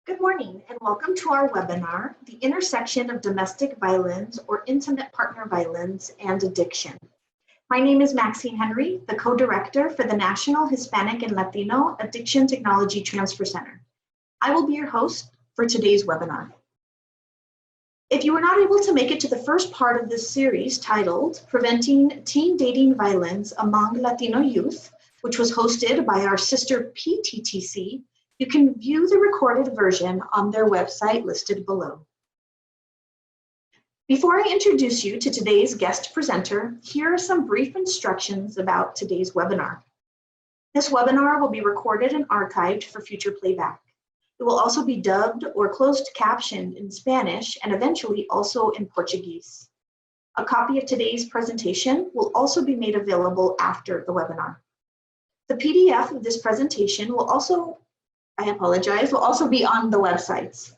Good morning and welcome to our webinar, The Intersection of Domestic Violence or Intimate Partner Violence and Addiction. My name is Maxine Henry, the co-director for the National Hispanic and Latino Addiction Technology Transfer Center. I will be your host for today's webinar. If you were not able to make it to the first part of this series titled Preventing Teen Dating Violence Among Latino Youth, which was hosted by our sister PTTC, you can view the recorded version on their website listed below. Before I introduce you to today's guest presenter, here are some brief instructions about today's webinar. This webinar will be recorded and archived for future playback. It will also be dubbed or closed captioned in Spanish and eventually also in Portuguese. A copy of today's presentation will also be made available after the webinar. The PDF of this presentation will also be on the websites.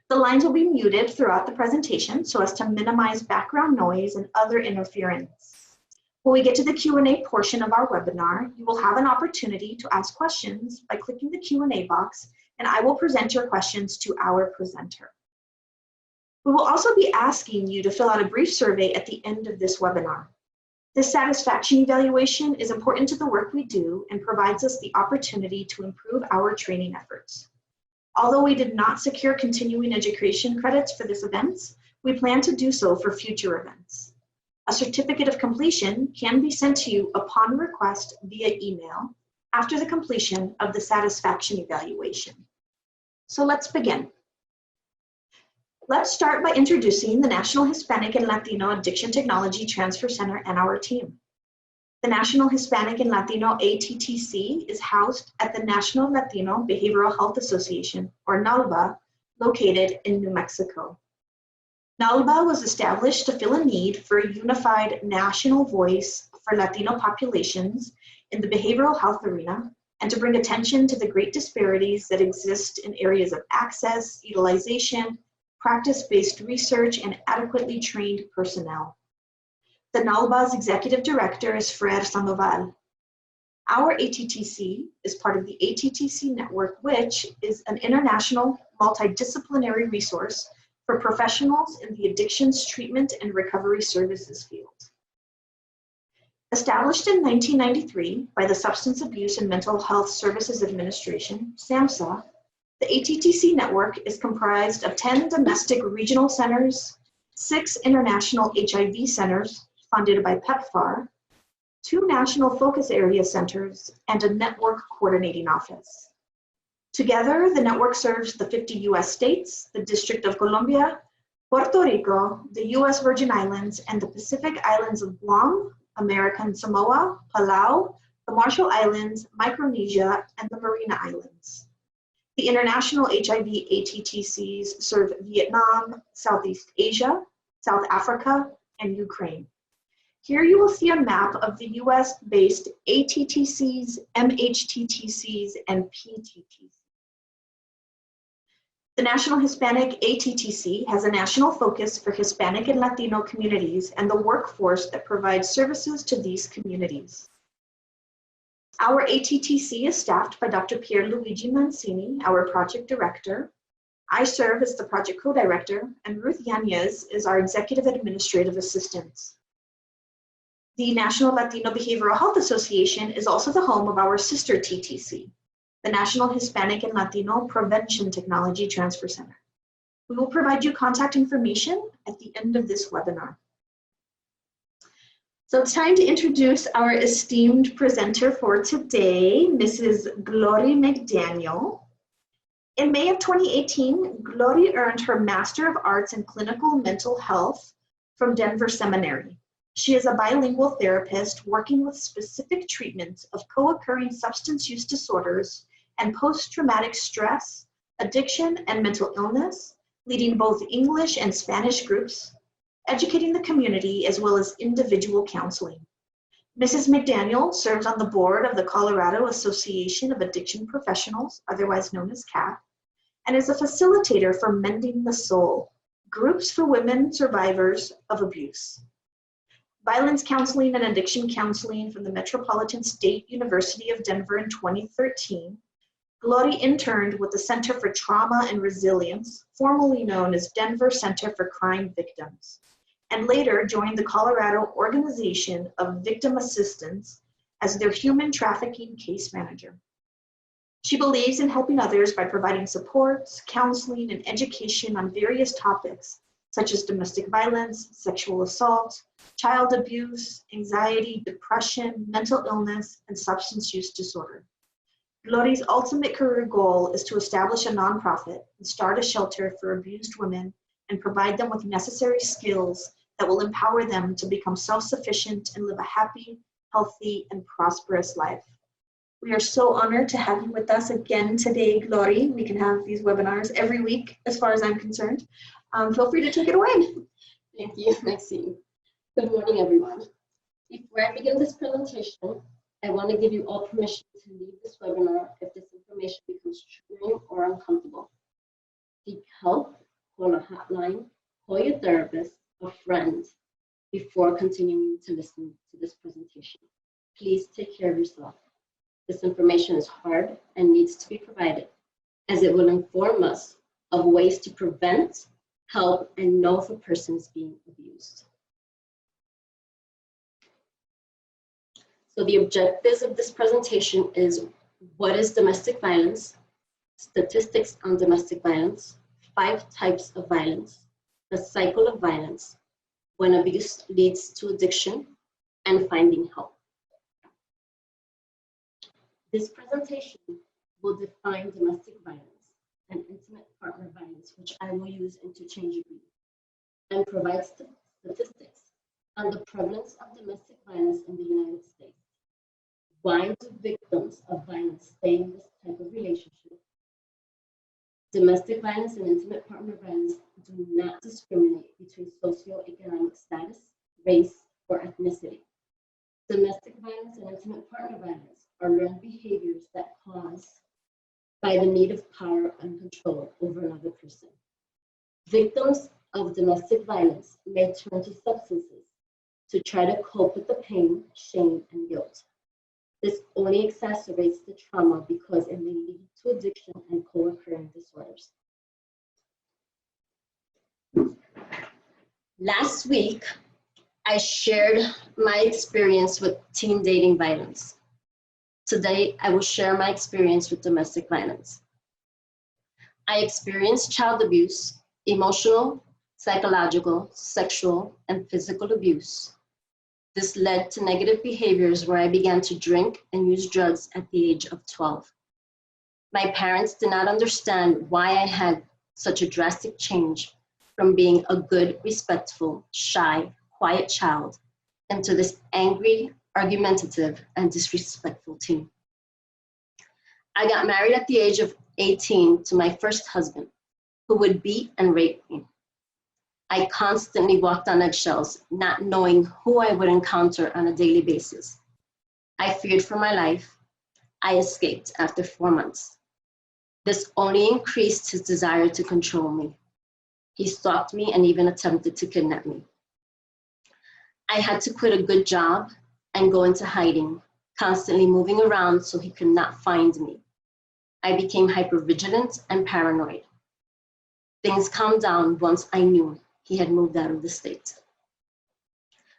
The lines will be muted throughout the presentation so as to minimize background noise and other interference. When we get to the Q&A portion of our webinar, you will have an opportunity to ask questions by clicking the Q&A box, and I will present your questions to our presenter. We will also be asking you to fill out a brief survey at the end of this webinar. This satisfaction evaluation is important to the work we do and provides us the opportunity to improve our training efforts. Although we did not secure continuing education credits for this event, we plan to do so for future events. A certificate of completion can be sent to you upon request via email after the completion of the satisfaction evaluation. So let's begin. Let's start by introducing the National Hispanic and Latino Addiction Technology Transfer Center and our team. The National Hispanic and Latino ATTC is housed at the National Latino Behavioral Health Association, or NALBA, located in New Mexico. NALBA was established to fill a need for a unified national voice for Latino populations in the behavioral health arena and to bring attention to the great disparities that exist in areas of access, utilization, practice-based research, and adequately trained personnel. The NALBA's executive director is Fred Sandoval. Our ATTC is part of the ATTC network, which is an international multidisciplinary resource for professionals in the addictions treatment and recovery services field. Established in 1993 by the Substance Abuse and Mental Health Services Administration, SAMHSA, the ATTC network is comprised of 10 domestic regional centers, 6 international HIV centers funded by PEPFAR, 2 national focus area centers, and a network coordinating office. Together, the network serves the 50 US states, the District of Columbia, Puerto Rico, the US Virgin Islands, and the Pacific Islands of Guam, American Samoa, Palau, the Marshall Islands, Micronesia, and the Marina Islands. The international HIV ATTCs serve Vietnam, Southeast Asia, South Africa, and Ukraine. Here you will see a map of the US-based ATTCs, MHTTCs, and PTTCs. The National Hispanic ATTC has a national focus for Hispanic and Latino communities and the workforce that provides services to these communities. Our ATTC is staffed by Dr. Pierluigi Mancini, our project director. I serve as the project co-director, and Ruth Yanez is our executive administrative assistant. The National Latino Behavioral Health Association is also the home of our sister TTC, the National Hispanic and Latino Prevention Technology Transfer Center. We will provide you contact information at the end of this webinar. So it's time to introduce our esteemed presenter for today, Mrs. Glory McDaniel. In May of 2018, Glory earned her Master of Arts in Clinical Mental Health from Denver Seminary. She is a bilingual therapist working with specific treatments of co-occurring substance use disorders and post-traumatic stress, addiction, and mental illness, leading both English and Spanish groups, educating the community, as well as individual counseling. Mrs. McDaniel serves on the board of the Colorado Association of Addiction Professionals, otherwise known as CAP, and is a facilitator for Mending the Soul, groups for women survivors of abuse. Violence counseling and addiction counseling from the Metropolitan State University of Denver in 2013, Glory interned with the Center for Trauma and Resilience, formerly known as Denver Center for Crime Victims, and later joined the Colorado Organization of Victim Assistance as their human trafficking case manager. She believes in helping others by providing supports, counseling, and education on various topics, such as domestic violence, sexual assault, child abuse, anxiety, depression, mental illness, and substance use disorder. Glory's ultimate career goal is to establish a nonprofit and start a shelter for abused women and provide them with necessary skills that will empower them to become self-sufficient and live a happy, healthy, and prosperous life. We are so honored to have you with us again today, Glory. We can have these webinars every week, as far as I'm concerned. Feel free to take it away. Thank you, Maxine. Good morning, everyone. Before I begin this presentation, I want to give you all permission to leave this webinar if this information becomes triggering or uncomfortable. Seek help, call a hotline, call your therapist or friend before continuing to listen to this presentation. Please take care of yourself. This information is hard and needs to be provided, as it will inform us of ways to prevent, help, and know if a person is being abused. So the objectives of this presentation is: what is domestic violence, statistics on domestic violence, 5 types of violence, the cycle of violence, when abuse leads to addiction, and finding help. This presentation will define domestic violence and intimate partner violence, which I will use interchangeably, and provide statistics on the prevalence of domestic violence in the United States. Why do victims of violence stay in this type of relationship? Domestic violence and intimate partner violence do not discriminate between socioeconomic status, race, or ethnicity. Domestic violence and intimate partner violence are learned behaviors that cause by the need of power and control over another person. Victims of domestic violence may turn to substances to try to cope with the pain, shame, and guilt. This only exacerbates the trauma because it may lead to addiction and co-occurring disorders. Last week, I shared my experience with teen dating violence. Today, I will share my experience with domestic violence. I experienced child abuse, emotional, psychological, sexual, and physical abuse. This led to negative behaviors where I began to drink and use drugs at the age of 12. My parents did not understand why I had such a drastic change from being a good, respectful, shy, quiet child into this angry, argumentative, and disrespectful teen. I got married at the age of 18 to my first husband, who would beat and rape me. I constantly walked on eggshells, not knowing who I would encounter on a daily basis. I feared for my life. I escaped after 4 months. This only increased his desire to control me. He stalked me and even attempted to kidnap me. I had to quit a good job and go into hiding, constantly moving around so he could not find me. I became hypervigilant and paranoid. Things calmed down once I knew he had moved out of the state.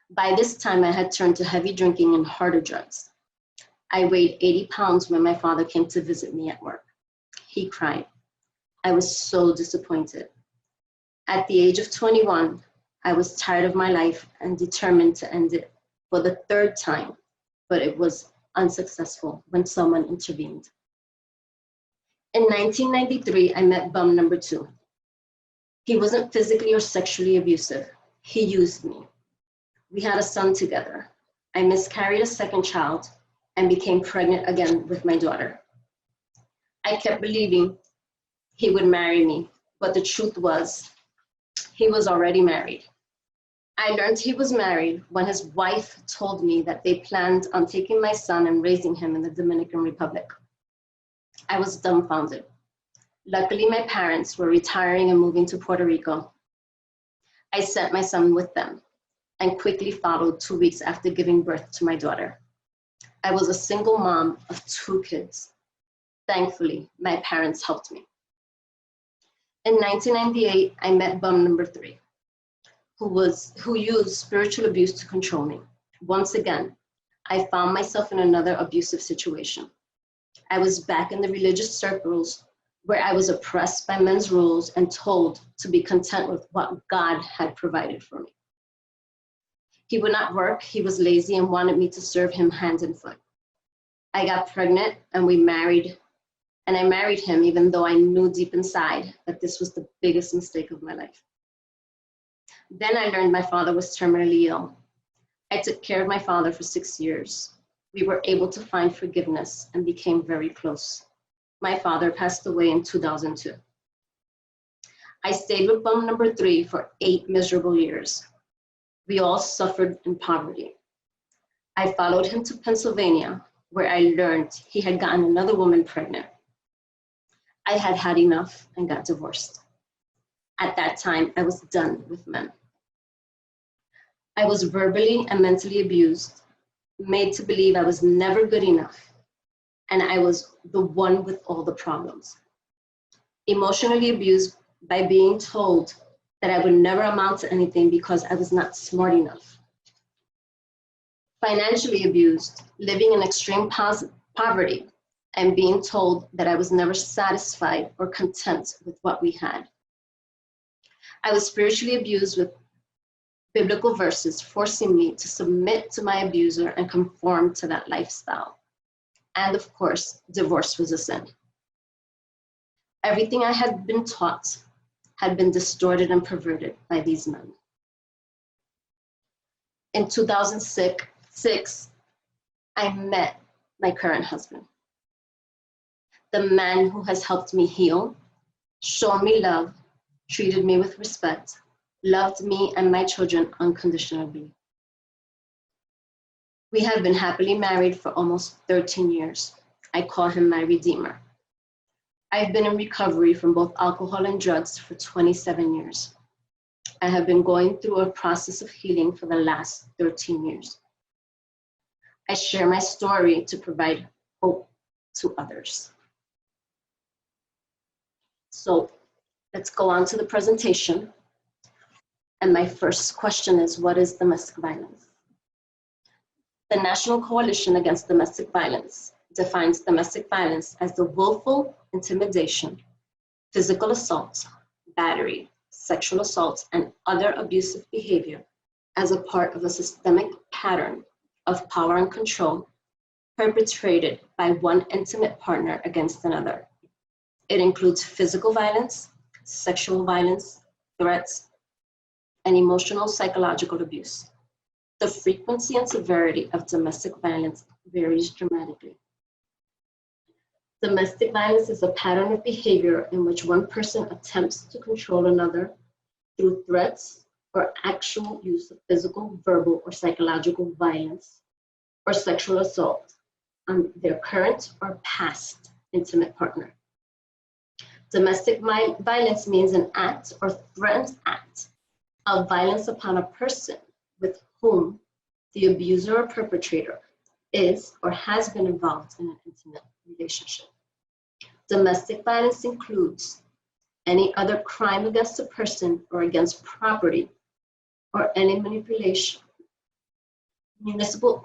By this time, I had turned to heavy drinking and harder drugs. I weighed 80 pounds when my father came to visit me at work. He cried. I was so disappointed. At the age of 21, I was tired of my life and determined to end it for the 3rd time, but it was unsuccessful when someone intervened. In 1993, I met bum number 2. He wasn't physically or sexually abusive. He used me. We had a son together. I miscarried a 2nd child and became pregnant again with my daughter. I kept believing he would marry me, but the truth was, he was already married. I learned he was married when his wife told me that they planned on taking my son and raising him in the Dominican Republic. I was dumbfounded. Luckily, my parents were retiring and moving to Puerto Rico. I sent my son with them and quickly followed 2 weeks after giving birth to my daughter. I was a single mom of 2 kids. Thankfully, my parents helped me. In 1998, I met bum number 3, who used spiritual abuse to control me. Once again, I found myself in another abusive situation. I was back in the religious circles where I was oppressed by men's rules and told to be content with what God had provided for me. He would not work, he was lazy, and wanted me to serve him hand and foot. I got pregnant and we married, and I married him even though I knew deep inside that this was the biggest mistake of my life. Then I learned my father was terminally ill. I took care of my father for 6 years. We were able to find forgiveness and became very close. My father passed away in 2002. I stayed with bum number 3 for 8 miserable years. We all suffered in poverty. I followed him to Pennsylvania, where I learned he had gotten another woman pregnant. I had had enough and got divorced. At that time, I was done with men. I was verbally and mentally abused, made to believe I was never good enough, and I was the one with all the problems. Emotionally abused by being told that I would never amount to anything because I was not smart enough. Financially abused, living in extreme poverty, and being told that I was never satisfied or content with what we had. I was spiritually abused with biblical verses forcing me to submit to my abuser and conform to that lifestyle. And of course, divorce was a sin. Everything I had been taught had been distorted and perverted by these men. In 2006, I met my current husband, the man who has helped me heal, shown me love, treated me with respect, loved me and my children unconditionally. We have been happily married for almost 13 years. I call him my redeemer. I've been in recovery from both alcohol and drugs for 27 years. I have been going through a process of healing for the last 13 years. I share my story to provide hope to others. So let's go on to the presentation. And my first question is, what is domestic violence? The National Coalition Against Domestic Violence defines domestic violence as the willful intimidation, physical assault, battery, sexual assault, and other abusive behavior as a part of a systemic pattern of power and control perpetrated by one intimate partner against another. It includes physical violence, sexual violence, threats, and emotional psychological abuse. The frequency and severity of domestic violence varies dramatically. Domestic violence is a pattern of behavior in which one person attempts to control another through threats or actual use of physical, verbal, or psychological violence or sexual assault on their current or past intimate partner. Domestic violence means an act or threatened act of violence upon a person with whom the abuser or perpetrator is or has been involved in an intimate relationship. Domestic violence includes any other crime against a person or against property or any manipulation, municipal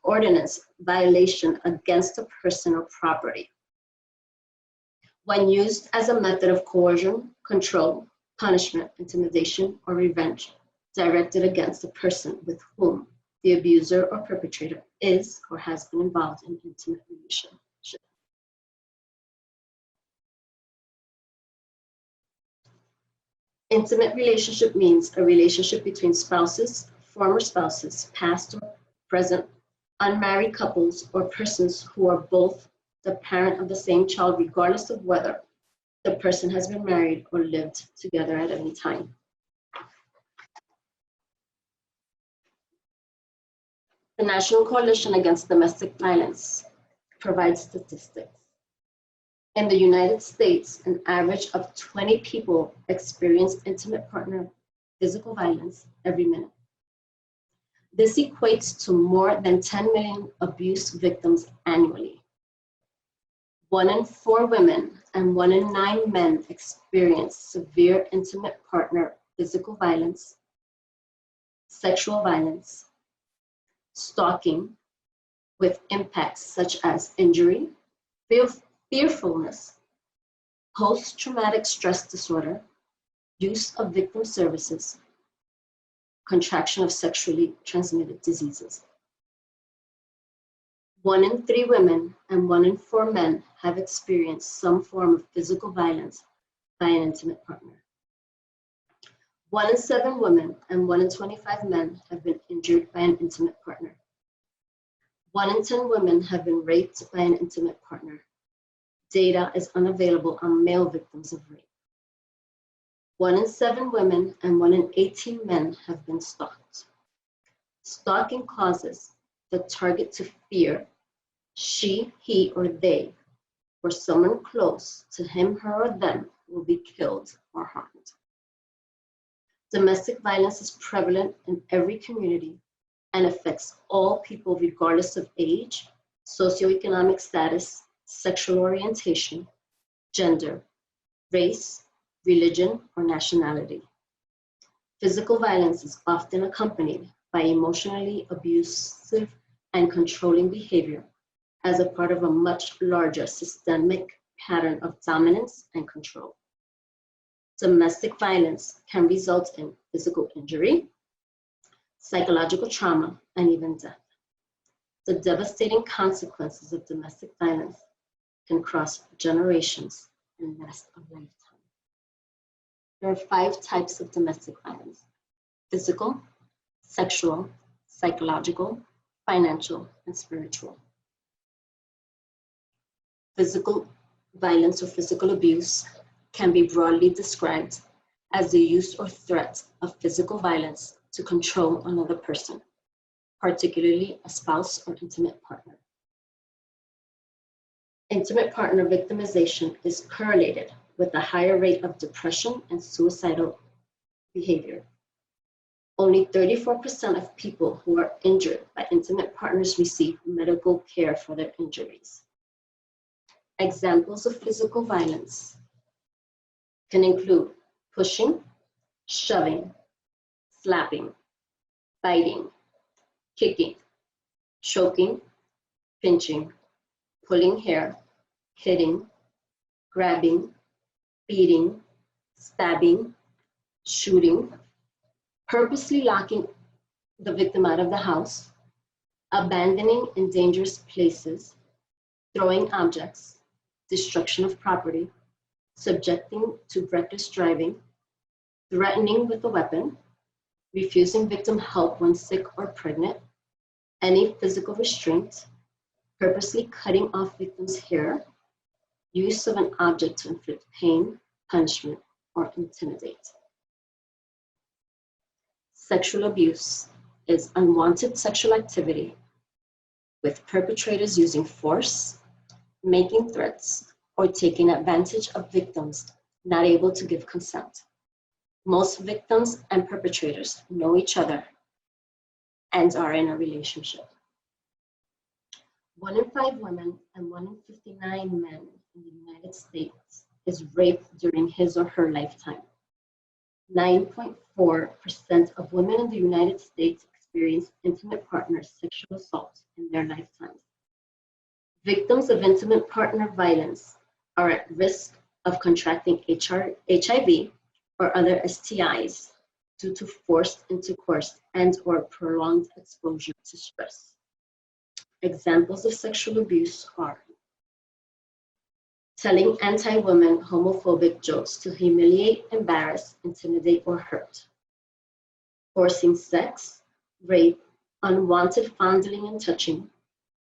ordinance violation against a person or property. When used as a method of coercion, control, punishment, intimidation, or revenge directed against a person with whom the abuser or perpetrator is or has been involved in an intimate relationship. Intimate relationship means a relationship between spouses, former spouses, past or present, unmarried couples, or persons who are both the parent of the same child, regardless of whether the person has been married or lived together at any time. The National Coalition Against Domestic Violence provides statistics. In the United States, an average of 20 people experience intimate partner physical violence every minute. This equates to more than 10 million abuse victims annually. 1 in 4 women and 1 in 9 men experience severe intimate partner physical violence, sexual violence, stalking, with impacts such as injury, fearfulness, post-traumatic stress disorder, use of victim services, contraction of sexually transmitted diseases. 1 in 3 women and 1 in 4 men have experienced some form of physical violence by an intimate partner. 1 in 7 women and 1 in 25 men have been injured by an intimate partner. 1 in 10 women have been raped by an intimate partner. Data is unavailable on male victims of rape. 1 in 7 women and 1 in 18 men have been stalked. Stalking causes the target to fear she, he, or they, or someone close to him, her, or them will be killed or harmed. Domestic violence is prevalent in every community and affects all people regardless of age, socioeconomic status, sexual orientation, gender, race, religion, or nationality. Physical violence is often accompanied by emotionally abusive and controlling behavior as a part of a much larger systemic pattern of dominance and control. Domestic violence can result in physical injury, psychological trauma, and even death. The devastating consequences of domestic violence can cross generations and last a lifetime. There are 5 types of domestic violence: physical, sexual, psychological, financial, and spiritual. Physical violence or physical abuse can be broadly described as the use or threat of physical violence to control another person, particularly a spouse or intimate partner. Intimate partner victimization is correlated with a higher rate of depression and suicidal behavior. Only 34% of people who are injured by intimate partners receive medical care for their injuries. Examples of physical violence can include pushing, shoving, slapping, biting, kicking, choking, pinching, pulling hair, hitting, grabbing, beating, stabbing, shooting, purposely locking the victim out of the house, abandoning in dangerous places, throwing objects, destruction of property, subjecting to reckless driving, threatening with a weapon, refusing victim help when sick or pregnant, any physical restraint, purposely cutting off victim's hair, use of an object to inflict pain, punishment, or intimidate. Sexual abuse is unwanted sexual activity with perpetrators using force, making threats, or taking advantage of victims not able to give consent. Most victims and perpetrators know each other and are in a relationship. 1 in 5 women and 1 in 59 men in the United States is raped during his or her lifetime. 9.4% of women in the United States experience intimate partner sexual assault in their lifetimes. Victims of intimate partner violence are at risk of contracting HIV or other STIs due to forced intercourse and/or prolonged exposure to stress. Examples of sexual abuse are telling anti-women homophobic jokes to humiliate, embarrass, intimidate, or hurt, forcing sex, rape, unwanted fondling and touching,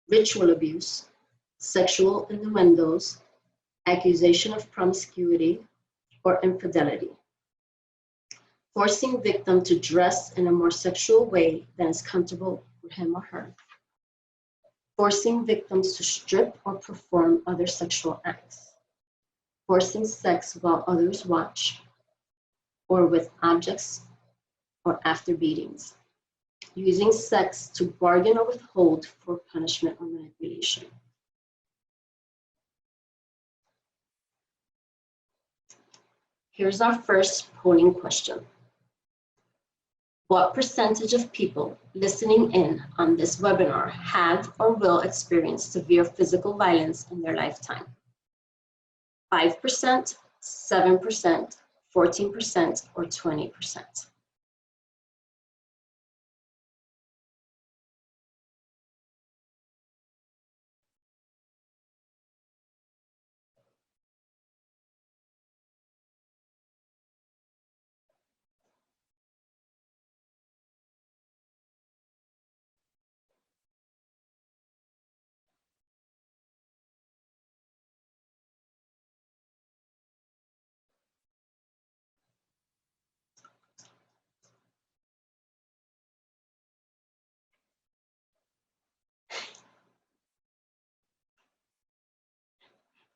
ritual abuse, sexual innuendos, accusation of promiscuity or infidelity, forcing victim to dress in a more sexual way than is comfortable for him or her, forcing victims to strip or perform other sexual acts, forcing sex while others watch, or with objects or after beatings, using sex to bargain or withhold for punishment or manipulation. Here's our first polling question. What percentage of people listening in on this webinar have or will experience severe physical violence in their lifetime? 5%, 7%, 14%, or 20%?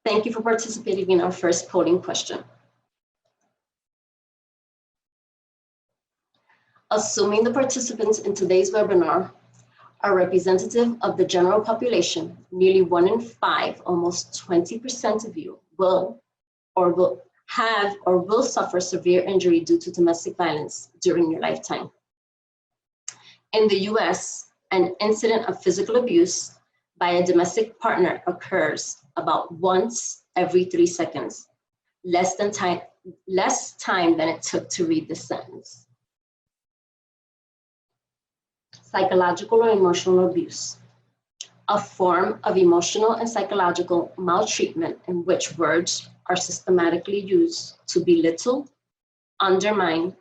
Thank you for participating in our first polling question. Assuming the participants in today's webinar are representative of the general population, nearly 1 in 5, almost 20% of you will have or will suffer severe injury due to domestic violence during your lifetime. In the US, an incident of physical abuse by a domestic partner occurs about once every 3 seconds, less time than it took to read the sentence. Psychological or emotional abuse, a form of emotional and psychological maltreatment in which words are systematically used to belittle, undermine,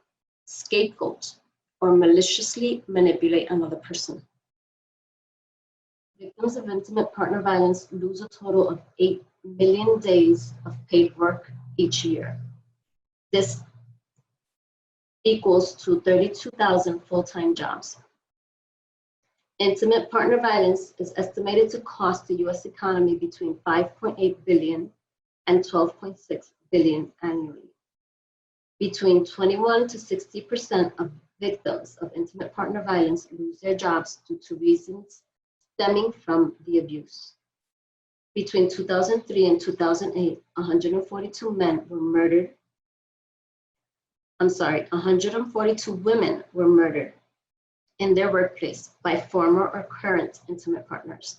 scapegoat, or maliciously manipulate another person. Victims of intimate partner violence lose a total of 8 million days of paid work each year. This equals to 32,000 full-time jobs. Intimate partner violence is estimated to cost the US economy between $5.8 billion and $12.6 billion annually. Between 21 to 60% of victims of intimate partner violence lose their jobs due to reasons stemming from the abuse. Between 2003 and 2008, 142 women were murdered in their workplace by former or current intimate partners.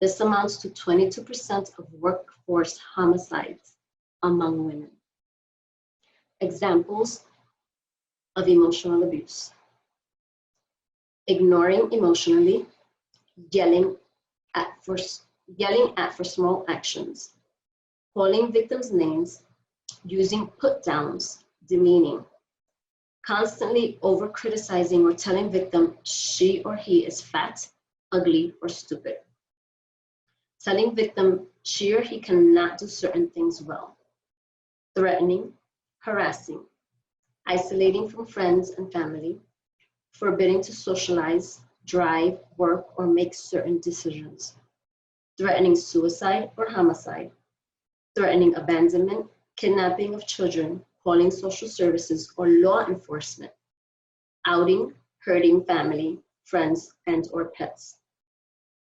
This amounts to 22% of workforce homicides among women. Examples of emotional abuse: ignoring emotionally, yelling at for small actions, calling victims' names, using put-downs, demeaning, constantly over-criticizing or telling victim she or he is fat, ugly, or stupid, telling victim she or he cannot do certain things well, threatening, harassing, isolating from friends and family, forbidding to socialize, drive, work, or make certain decisions, threatening suicide or homicide, threatening abandonment, kidnapping of children, calling social services or law enforcement, outing, hurting family, friends, and or pets,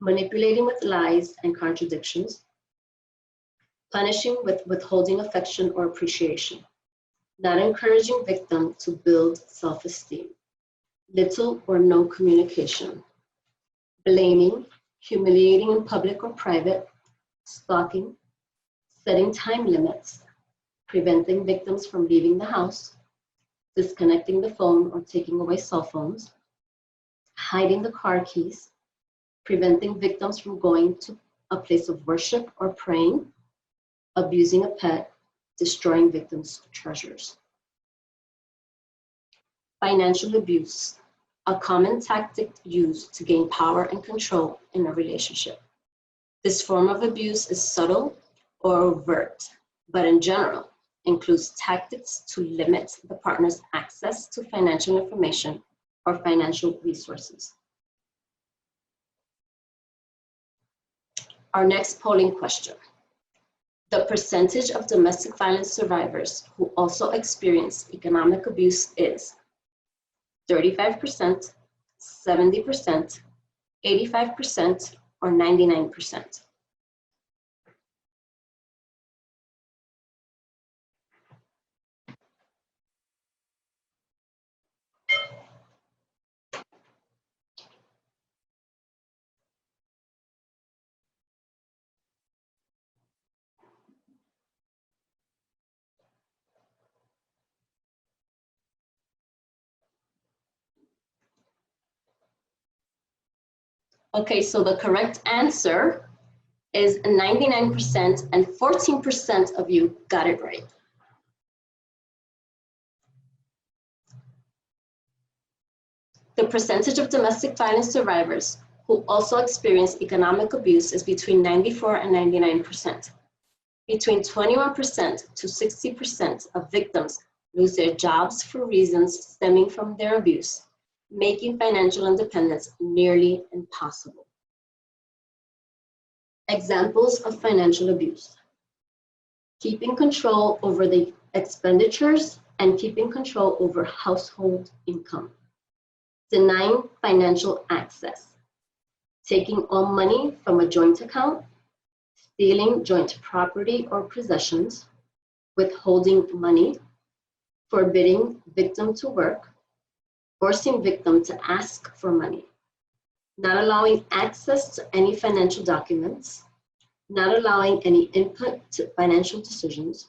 manipulating with lies and contradictions, punishing with withholding affection or appreciation, not encouraging victim to build self-esteem, little or no communication, blaming, humiliating in public or private, stalking, setting time limits, preventing victims from leaving the house, disconnecting the phone or taking away cell phones, hiding the car keys, preventing victims from going to a place of worship or praying, abusing a pet, destroying victims' treasures. Financial abuse, a common tactic used to gain power and control in a relationship. This form of abuse is subtle or overt, but in general includes tactics to limit the partner's access to financial information or financial resources. Our next polling question: the percentage of domestic violence survivors who also experience economic abuse is 35%, 70%, 85%, or 99%. Okay, so the correct answer is 99%, and 14% of you got it right. The percentage of domestic violence survivors who also experience economic abuse is between 94 and 99%. Between 21% to 60% of victims lose their jobs for reasons stemming from their abuse, making financial independence nearly impossible. Examples of financial abuse: keeping control over the expenditures and keeping control over household income, denying financial access, taking all money from a joint account, stealing joint property or possessions, withholding money, forbidding victim to work, forcing victim to ask for money, not allowing access to any financial documents, not allowing any input to financial decisions,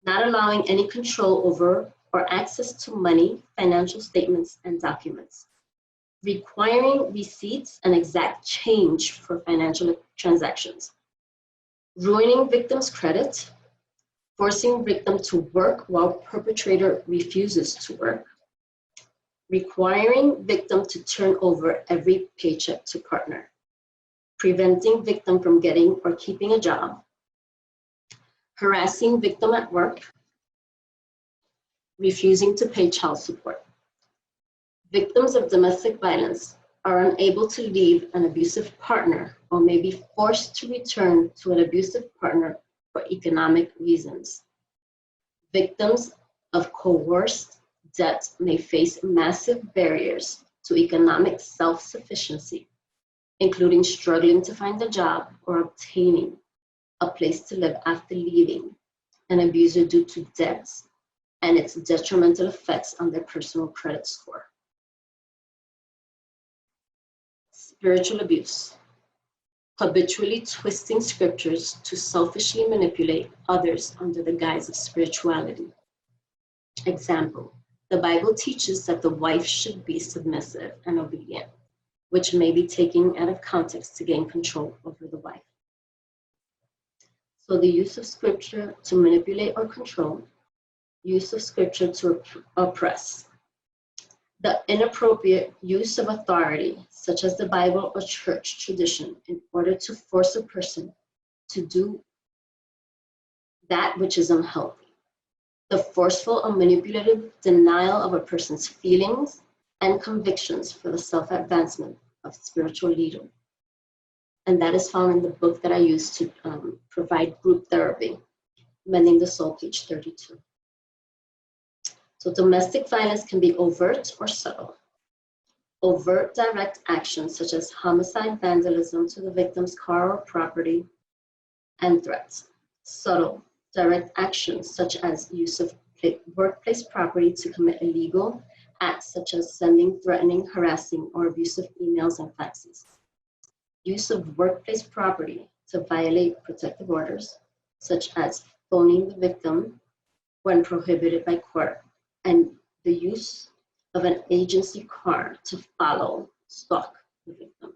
not allowing any control over or access to money, financial statements, and documents, requiring receipts and exact change for financial transactions, ruining victims' credit, forcing victim to work while perpetrator refuses to work, requiring victim to turn over every paycheck to partner, preventing victim from getting or keeping a job, harassing victim at work, refusing to pay child support. Victims of domestic violence are unable to leave an abusive partner or may be forced to return to an abusive partner for economic reasons. Victims of coerced debt may face massive barriers to economic self-sufficiency, including struggling to find a job or obtaining a place to live after leaving an abuser due to debts and its detrimental effects on their personal credit score. Spiritual abuse: habitually twisting scriptures to selfishly manipulate others under the guise of spirituality. Example: the Bible teaches that the wife should be submissive and obedient, which may be taken out of context to gain control over the wife. So the use of scripture to manipulate or control, use of scripture to oppress. The inappropriate use of authority, such as the Bible or church tradition, in order to force a person to do that which is unhealthy. The forceful or manipulative denial of a person's feelings and convictions for the self-advancement of spiritual leader. And that is found in the book that I use to provide group therapy, Mending the Soul, page 32. So domestic violence can be overt or subtle. Overt direct actions such as homicide, vandalism to the victim's car or property, and threats. Subtle direct actions such as use of workplace property to commit illegal acts such as sending, threatening, harassing, or abusive emails and faxes. Use of workplace property to violate protective orders, such as phoning the victim when prohibited by court, and the use of an agency car to follow, stalk the victim.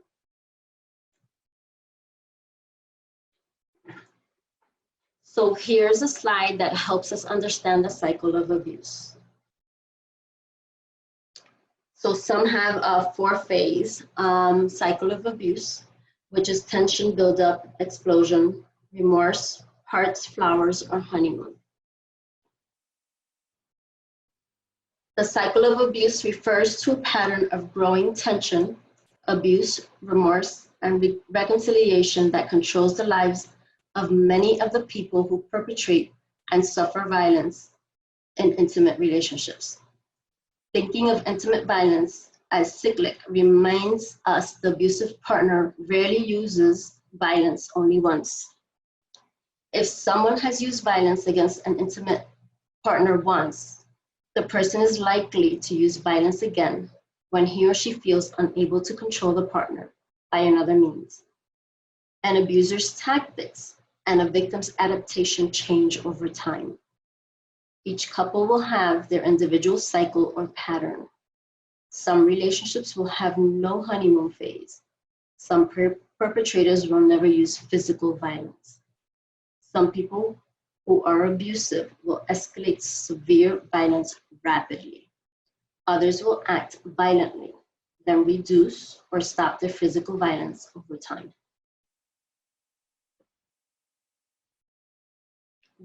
So here's a slide that helps us understand the cycle of abuse. So some have a 4-phase cycle of abuse, which is tension, buildup, explosion, remorse, hearts, flowers, or honeymoon. The cycle of abuse refers to a pattern of growing tension, abuse, remorse, and reconciliation that controls the lives of many of the people who perpetrate and suffer violence in intimate relationships. Thinking of intimate violence as cyclic reminds us the abusive partner rarely uses violence only once. If someone has used violence against an intimate partner once, the person is likely to use violence again when he or she feels unable to control the partner by another means. An abuser's tactics and a victim's adaptation change over time. Each couple will have their individual cycle or pattern. Some relationships will have no honeymoon phase. Some perpetrators will never use physical violence. Some people who are abusive will escalate severe violence rapidly. Others will act violently, then reduce or stop their physical violence over time.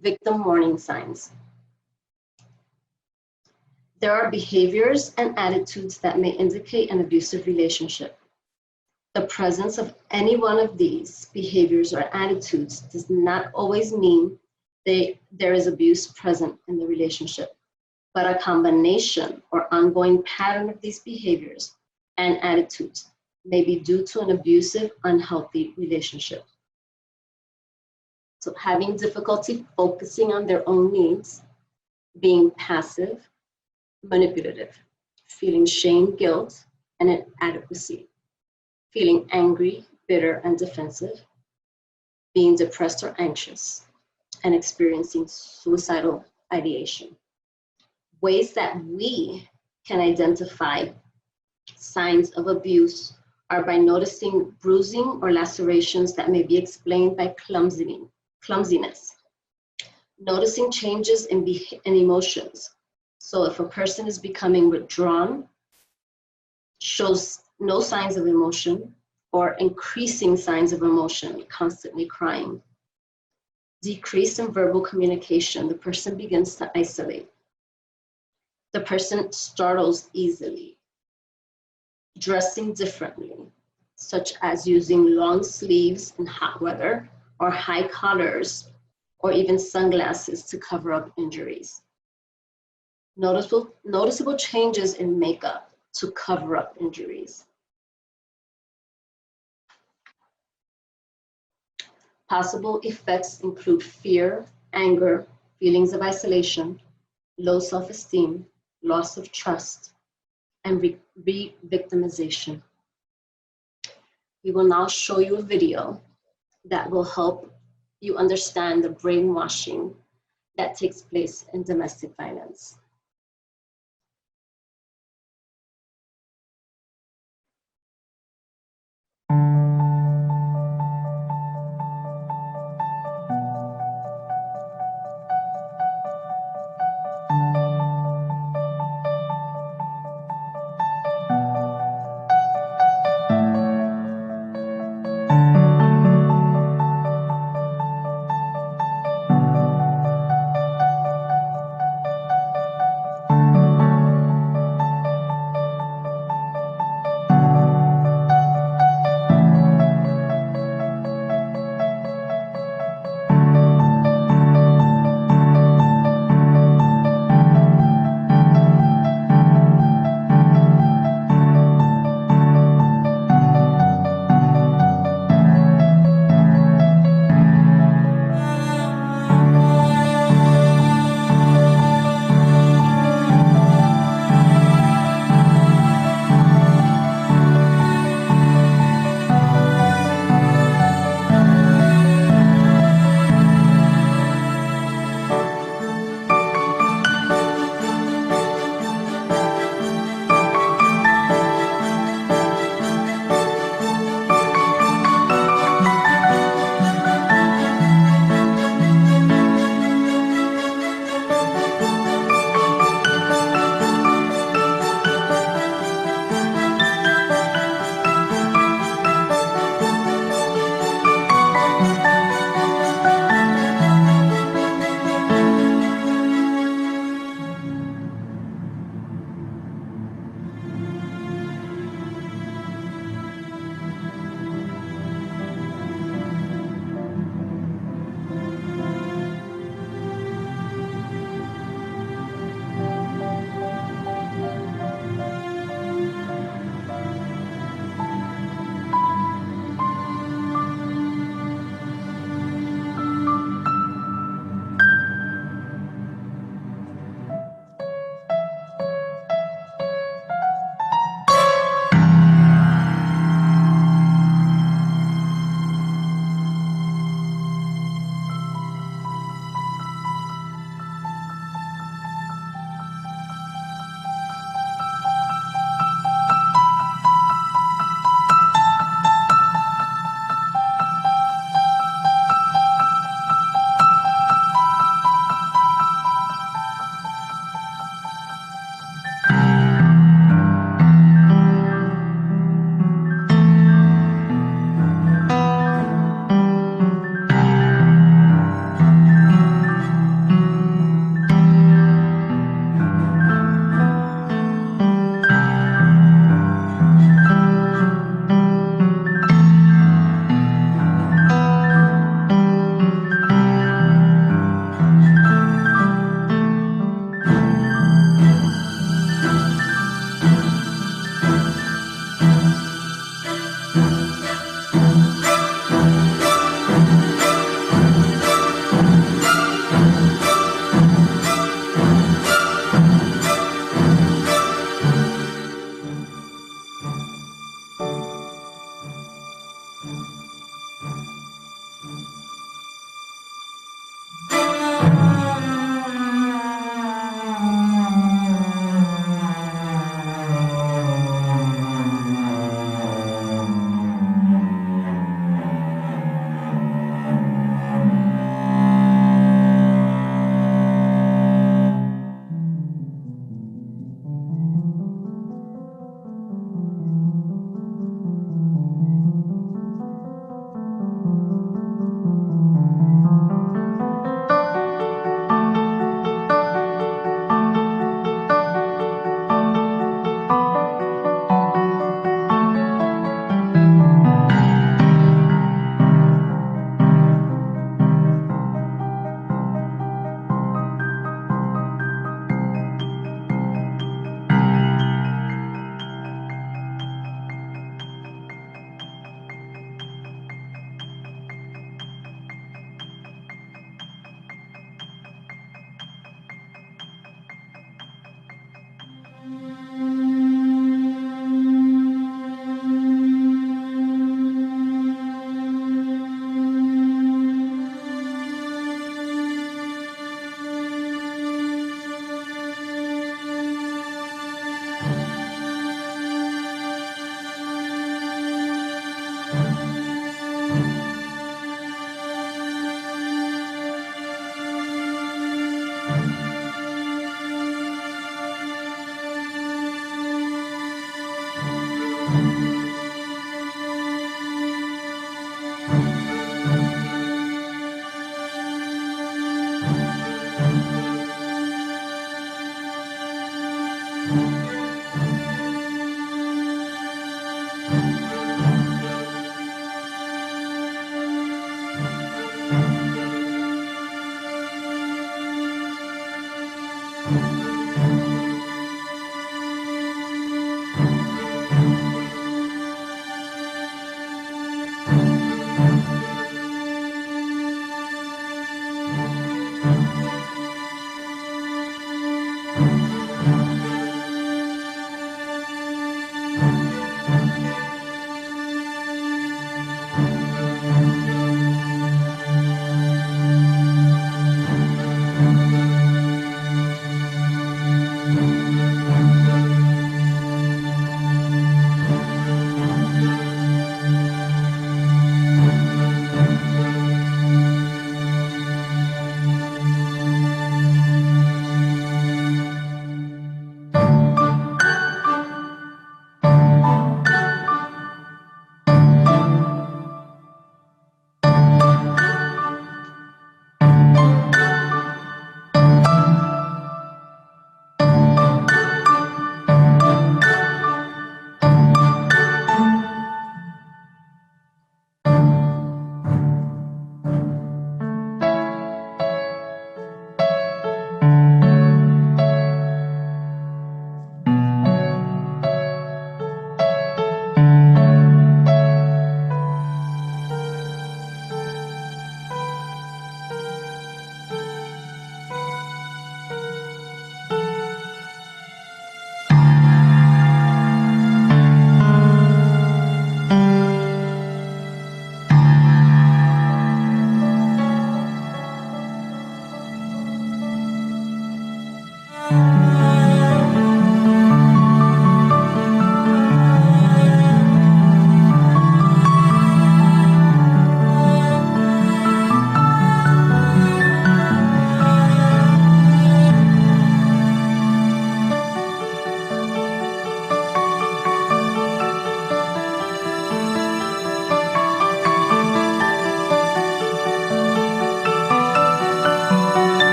Victim warning signs. There are behaviors and attitudes that may indicate an abusive relationship. The presence of any one of these behaviors or attitudes does not always mean there is abuse present in the relationship, but a combination or ongoing pattern of these behaviors and attitudes may be due to an abusive, unhealthy relationship. So having difficulty focusing on their own needs, being passive, manipulative, feeling shame, guilt, and inadequacy, feeling angry, bitter, and defensive, being depressed or anxious, and experiencing suicidal ideation. Ways that we can identify signs of abuse are by noticing bruising or lacerations that may be explained by clumsiness, noticing changes in emotions. So if a person is becoming withdrawn, shows no signs of emotion, or increasing signs of emotion, constantly crying. Decrease in verbal communication, the person begins to isolate. The person startles easily. Dressing differently, such as using long sleeves in hot weather, or high collars, or even sunglasses to cover up injuries. Noticeable changes in makeup to cover up injuries. Possible effects include fear, anger, feelings of isolation, low self-esteem, loss of trust, and re-victimization. We will now show you a video that will help you understand the brainwashing that takes place in domestic violence.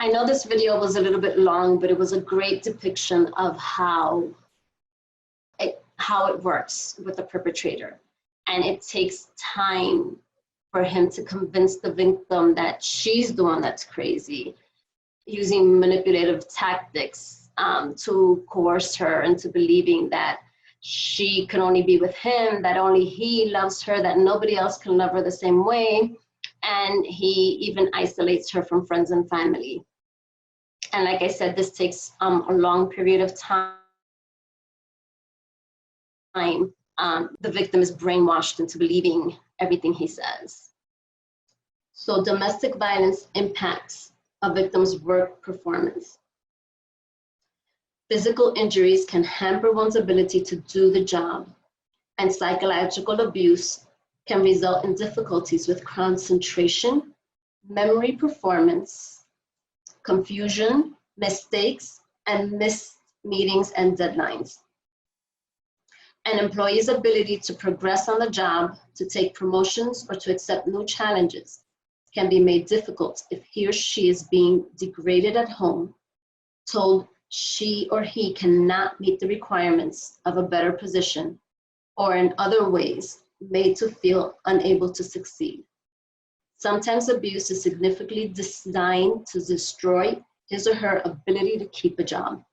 I know this video was a little bit long, but it was a great depiction of how it works with the perpetrator. And it takes time for him to convince the victim that she's the one that's crazy, using manipulative tactics to coerce her into believing that she can only be with him, that only he loves her, that nobody else can love her the same way. And he even isolates her from friends and family. And like I said, this takes a long period of time. The victim is brainwashed into believing everything he says. So domestic violence impacts a victim's work performance. Physical injuries can hamper one's ability to do the job, and psychological abuse can result in difficulties with concentration, memory performance, confusion, mistakes, and missed meetings and deadlines. An employee's ability to progress on the job, to take promotions, or to accept new challenges can be made difficult if he or she is being degraded at home, told she or he cannot meet the requirements of a better position, or in other ways made to feel unable to succeed. Sometimes abuse is significantly designed to destroy his or her ability to keep a job.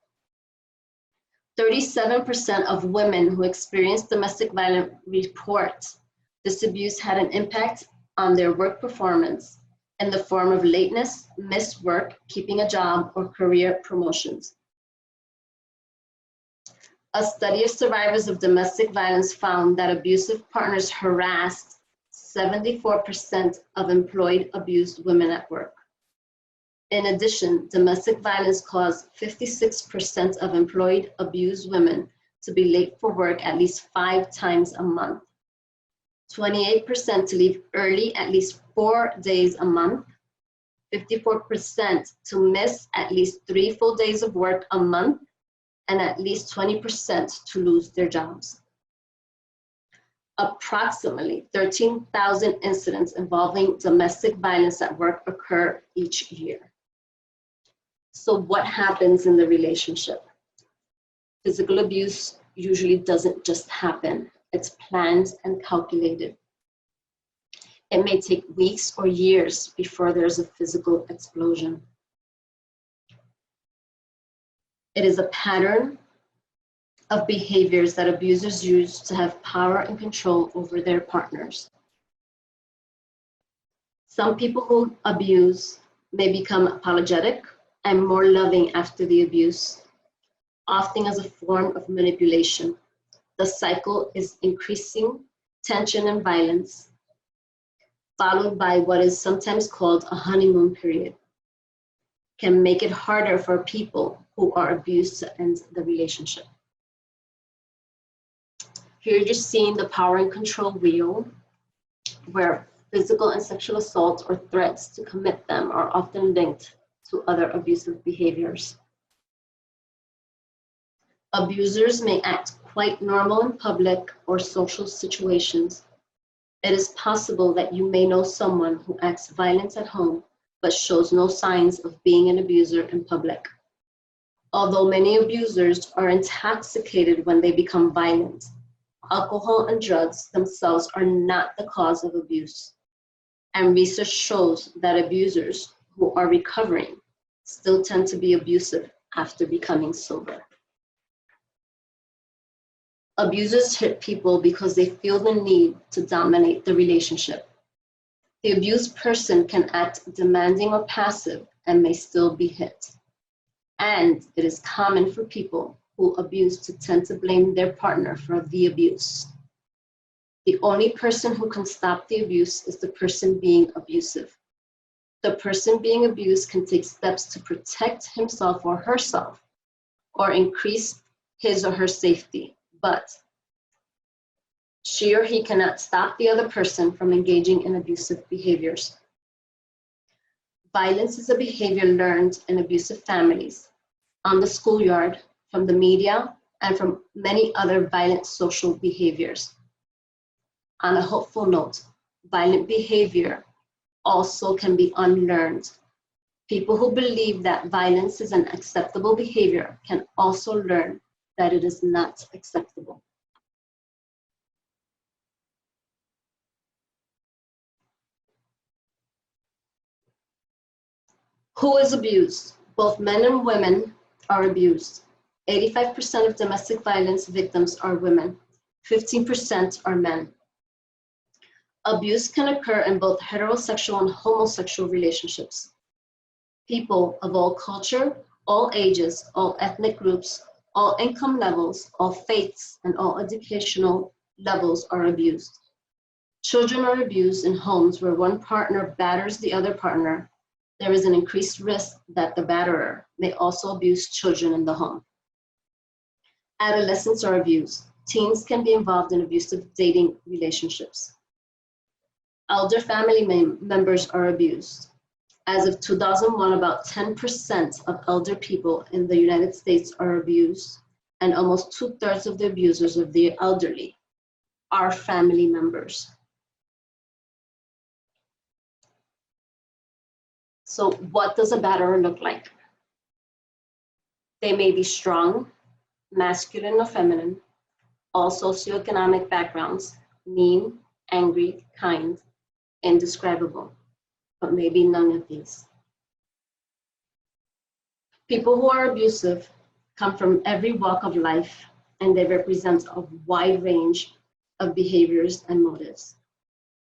37% of women who experience domestic violence report This abuse had an impact on their work performance in the form of lateness, missed work, keeping a job, or career promotions. A study of survivors of domestic violence found that abusive partners harassed 74% of employed abused women at work. In addition, domestic violence caused 56% of employed abused women to be late for work at least 5 times a month, 28% to leave early at least 4 days a month, 54% to miss at least 3 full days of work a month, and at least 20% to lose their jobs. Approximately 13,000 incidents involving domestic violence at work occur each year. So what happens in the relationship? Physical abuse usually doesn't just happen. It's planned and calculated. It may take weeks or years before there's a physical explosion. It is a pattern of behaviors that abusers use to have power and control over their partners. Some people who abuse may become apologetic and more loving after the abuse, often as a form of manipulation. The cycle is increasing tension and violence, followed by what is sometimes called a honeymoon period. Can make it harder for people who are abused to end the relationship. Here you're seeing the power and control wheel, where physical and sexual assault or threats to commit them are often linked to other abusive behaviors. Abusers may act quite normal in public or social situations. It is possible that you may know someone who acts violent at home but shows no signs of being an abuser in public. Although many abusers are intoxicated when they become violent, alcohol and drugs themselves are not the cause of abuse. And research shows that abusers who are recovering still tend to be abusive after becoming sober. Abusers hit people because they feel the need to dominate the relationship. The abused person can act demanding or passive and may still be hit. And it is common for people who abuse to tend to blame their partner for the abuse. The only person who can stop the abuse is the person being abusive. The person being abused can take steps to protect himself or herself or increase his or her safety, but she or he cannot stop the other person from engaging in abusive behaviors. Violence is a behavior learned in abusive families, on the schoolyard, from the media, and from many other violent social behaviors. On a hopeful note, violent behavior also can be unlearned. People who believe that violence is an acceptable behavior can also learn that it is not acceptable. Who is abused? Both men and women are abused. 85% of domestic violence victims are women. 15% are men. Abuse can occur in both heterosexual and homosexual relationships. People of all culture, all ages, all ethnic groups, all income levels, all faiths, and all educational levels are abused. Children are abused in homes where one partner batters the other partner. There is an increased risk that the batterer may also abuse children in the home. Adolescents are abused. Teens can be involved in abusive dating relationships. Elder family members are abused. As of 2001, about 10% of elder people in the United States are abused, and almost 2/3 of the abusers of the elderly are family members. So what does a batterer look like? They may be strong, masculine or feminine, all socioeconomic backgrounds, mean, angry, kind, indescribable, but maybe none of these. People who are abusive come from every walk of life, and they represent a wide range of behaviors and motives.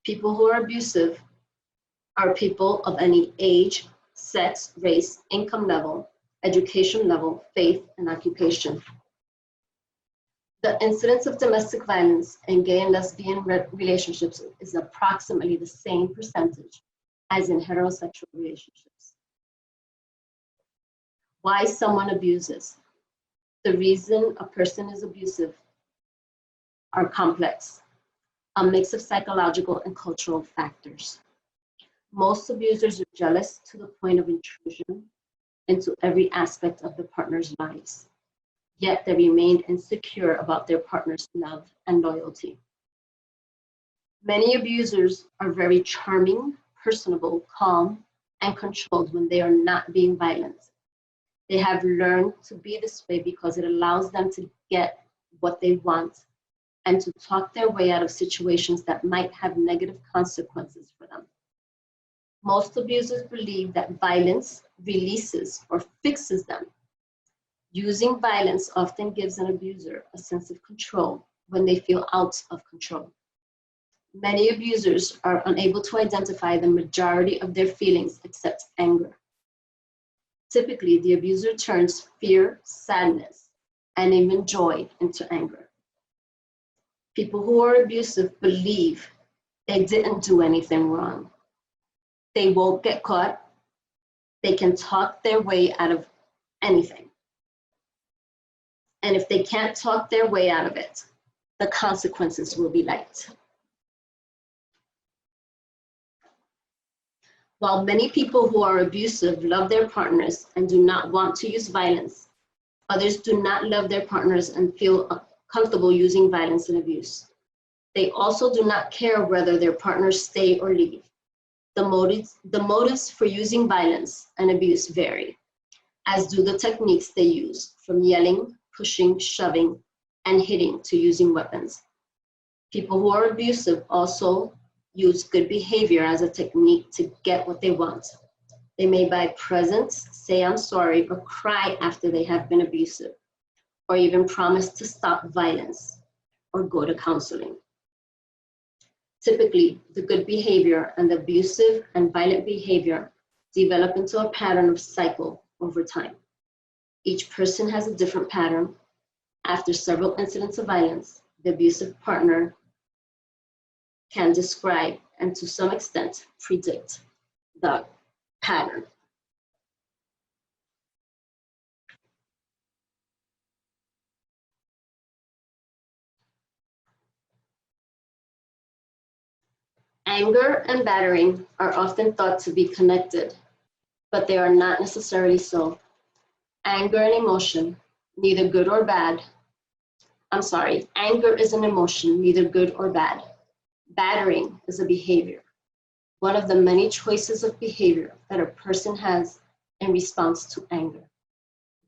People who are abusive are people of any age, sex, race, income level, education level, faith, and occupation. The incidence of domestic violence in gay and lesbian relationships is approximately the same percentage as in heterosexual relationships. Why someone abuses. The reason a person is abusive are complex, a mix of psychological and cultural factors. Most abusers are jealous to the point of intrusion into every aspect of the partner's lives, yet they remain insecure about their partner's love and loyalty. Many abusers are very charming, personable, calm, and controlled when they are not being violent. They have learned to be this way because it allows them to get what they want and to talk their way out of situations that might have negative consequences for them. Most abusers believe that violence releases or fixes them. Using violence often gives an abuser a sense of control when they feel out of control. Many abusers are unable to identify the majority of their feelings except anger. Typically, the abuser turns fear, sadness, and even joy into anger. People who are abusive believe they didn't do anything wrong. They won't get caught. They can talk their way out of anything. And if they can't talk their way out of it, the consequences will be light. While many people who are abusive love their partners and do not want to use violence, others do not love their partners and feel comfortable using violence and abuse. They also do not care whether their partners stay or leave. The motives for using violence and abuse vary, as do the techniques they use, from yelling, pushing, shoving, and hitting to using weapons. People who are abusive also use good behavior as a technique to get what they want. They may buy presents, say I'm sorry, or cry after they have been abusive, or even promise to stop violence or go to counseling. Typically, the good behavior and the abusive and violent behavior develop into a pattern of cycle over time. Each person has a different pattern. After several incidents of violence, the abusive partner can describe and to some extent predict the pattern. Anger and battering are often thought to be connected, but they are not necessarily so. Anger and emotion, neither good or bad. Anger is an emotion, neither good or bad. Battering is a behavior, one of the many choices of behavior that a person has in response to anger.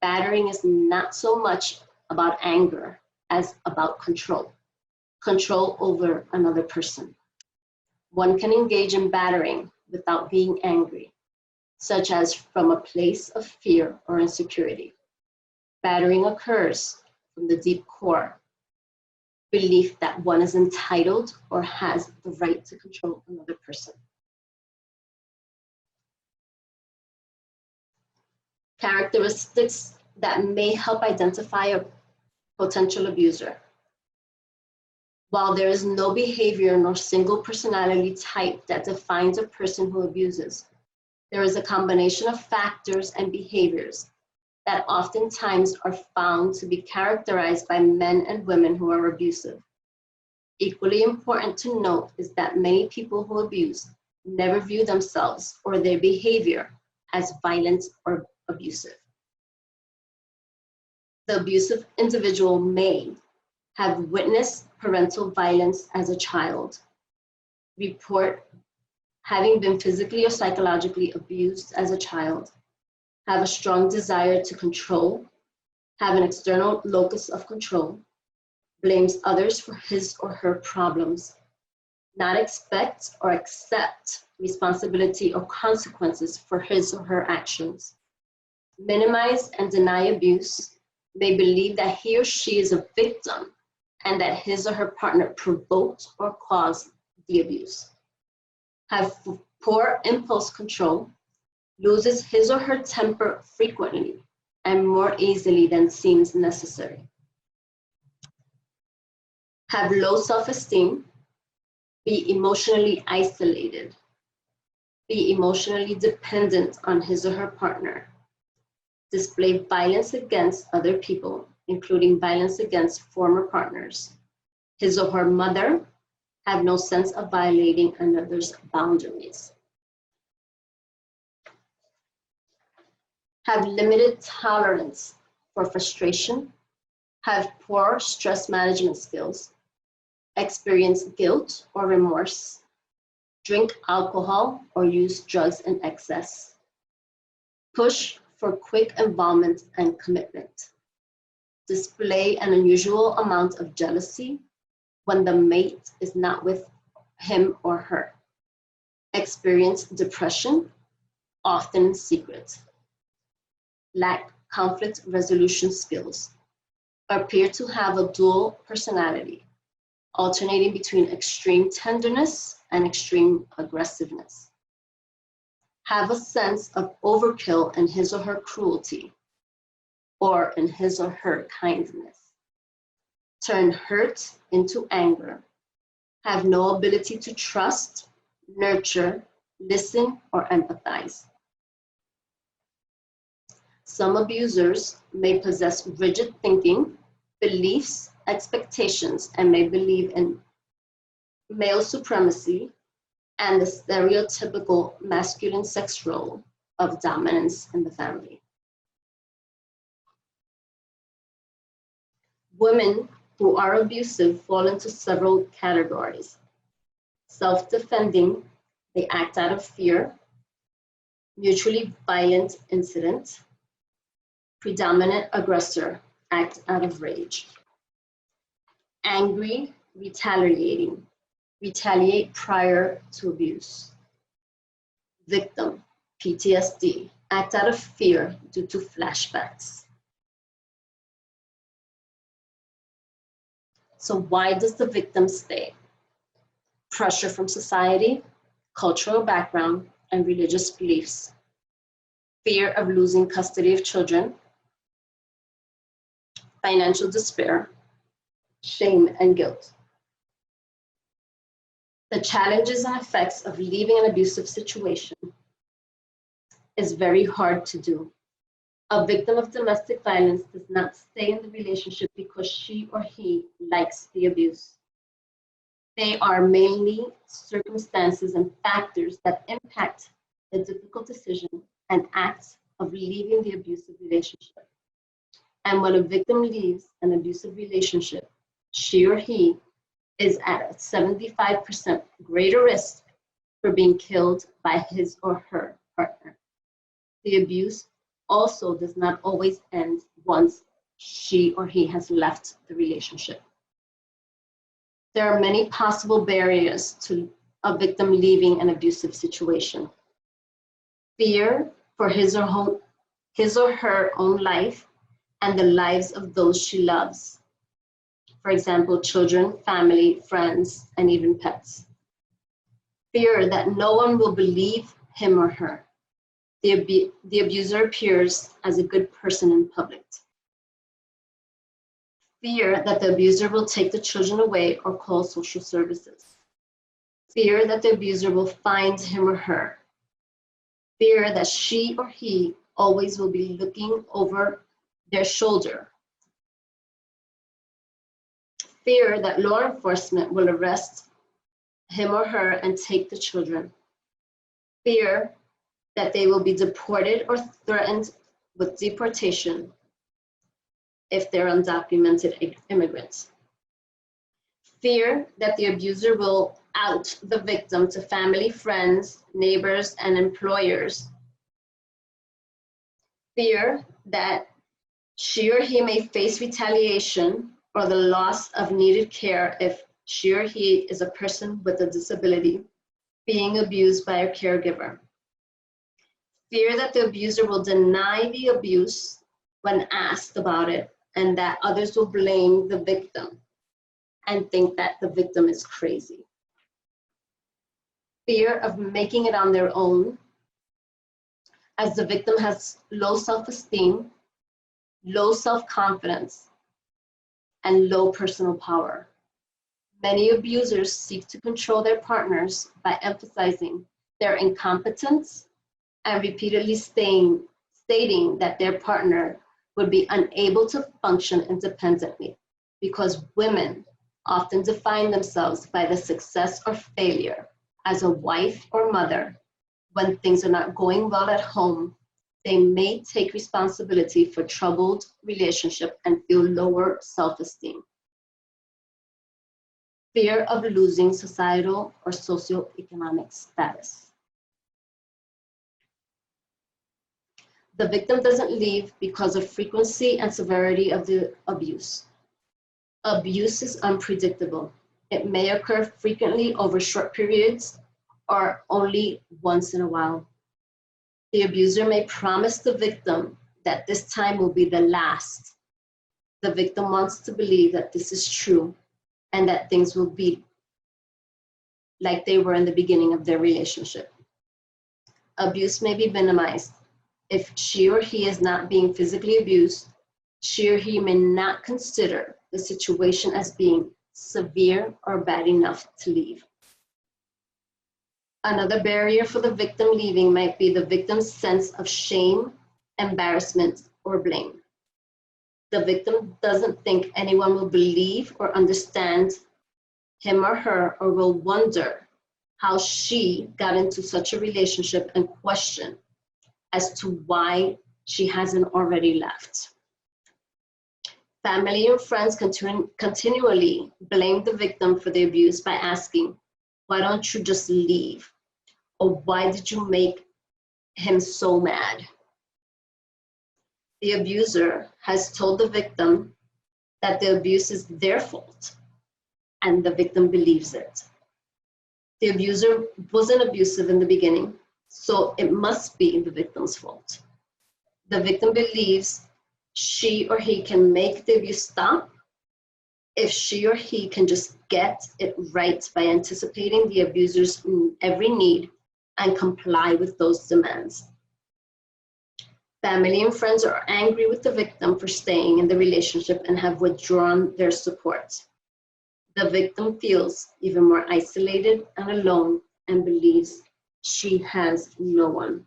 Battering is not so much about anger as about control over another person. One can engage in battering without being angry, such as from a place of fear or insecurity. Battering occurs from the deep core belief that one is entitled or has the right to control another person. Characteristics that may help identify a potential abuser. While there is no behavior nor single personality type that defines a person who abuses, there is a combination of factors and behaviors that oftentimes are found to be characterized by men and women who are abusive. Equally important to note is that many people who abuse never view themselves or their behavior as violent or abusive. The abusive individual may have witnessed parental violence as a child, report having been physically or psychologically abused as a child, have a strong desire to control, have an external locus of control, blames others for his or her problems, not expect or accept responsibility or consequences for his or her actions, minimize and deny abuse, may believe that he or she is a victim and that his or her partner provoked or caused the abuse. have poor impulse control, loses his or her temper frequently and more easily than seems necessary, have low self-esteem, be emotionally isolated, be emotionally dependent on his or her partner, display violence against other people, including violence against former partners, his or her mother, have no sense of violating another's boundaries, have limited tolerance for frustration, have poor stress management skills, experience guilt or remorse, drink alcohol or use drugs in excess, push for quick involvement and commitment, display an unusual amount of jealousy when the mate is not with him or her, experience depression, often in secret, lack conflict resolution skills, appear to have a dual personality, alternating between extreme tenderness and extreme aggressiveness, have a sense of overkill in his or her cruelty or in his or her kindness, turn hurt into anger, have no ability to trust, nurture, listen, or empathize. Some abusers may possess rigid thinking, beliefs, expectations, and may believe in male supremacy and the stereotypical masculine sex role of dominance in the family. Women who are abusive fall into several categories. Self-defending, they act out of fear. Mutually violent incident. Predominant aggressor, act out of rage. Angry, retaliating, retaliate prior to abuse. Victim, PTSD, act out of fear due to flashbacks. So why does the victim stay? Pressure from society, cultural background, and religious beliefs. Fear of losing custody of children, financial despair, shame and guilt. The challenges and effects of leaving an abusive situation is very hard to do. A victim of domestic violence does not stay in the relationship because she or he likes the abuse. They are mainly circumstances and factors that impact the difficult decision and act of leaving the abusive relationship. And when a victim leaves an abusive relationship, she or he is at a 75% greater risk for being killed by his or her partner. The abuse also does not always end once she or he has left the relationship. There are many possible barriers to a victim leaving an abusive situation. Fear for his or her own life and the lives of those she loves. For example, children, family, friends, and even pets. Fear that no one will believe him or her. The abuser appears as a good person in public. Fear that the abuser will take the children away or call social services. Fear that the abuser will find him or her. Fear that she or he always will be looking over their shoulder. Fear that law enforcement will arrest him or her and take the children. Fear that they will be deported or threatened with deportation if they're undocumented immigrants. Fear that the abuser will out the victim to family, friends, neighbors, and employers. Fear that she or he may face retaliation or the loss of needed care if she or he is a person with a disability being abused by a caregiver. Fear that the abuser will deny the abuse when asked about it and that others will blame the victim and think that the victim is crazy. fear of making it on their own, as the victim has low self-esteem, low self-confidence, and low personal power. Many abusers seek to control their partners by emphasizing their incompetence and repeatedly stating that their partner would be unable to function independently, because women often define themselves by the success or failure as a wife or mother. When things are not going well at home, they may take responsibility for troubled relationship and feel lower self-esteem. Fear of losing societal or socioeconomic status. The victim doesn't leave because of frequency and severity of the abuse. Abuse is unpredictable. It may occur frequently over short periods or only once in a while. The abuser may promise the victim that this time will be the last. The victim wants to believe that this is true and that things will be like they were in the beginning of their relationship. Abuse may be minimized. If she or he is not being physically abused, she or he may not consider the situation as being severe or bad enough to leave. Another barrier for the victim leaving might be the victim's sense of shame, embarrassment, or blame. The victim doesn't think anyone will believe or understand him or her, or will wonder how she got into such a relationship and question as to why she hasn't already left. Family and friends continually blame the victim for the abuse by asking, "Why don't you just leave?" Or "Why did you make him so mad?" The abuser has told the victim that the abuse is their fault, and the victim believes it. The abuser wasn't abusive in the beginning, so it must be the victim's fault. The victim believes she or he can make the abuse stop if she or he can just get it right by anticipating the abuser's every need and comply with those demands. Family and friends are angry with the victim for staying in the relationship and have withdrawn their support. The victim feels even more isolated and alone and believes she has no one.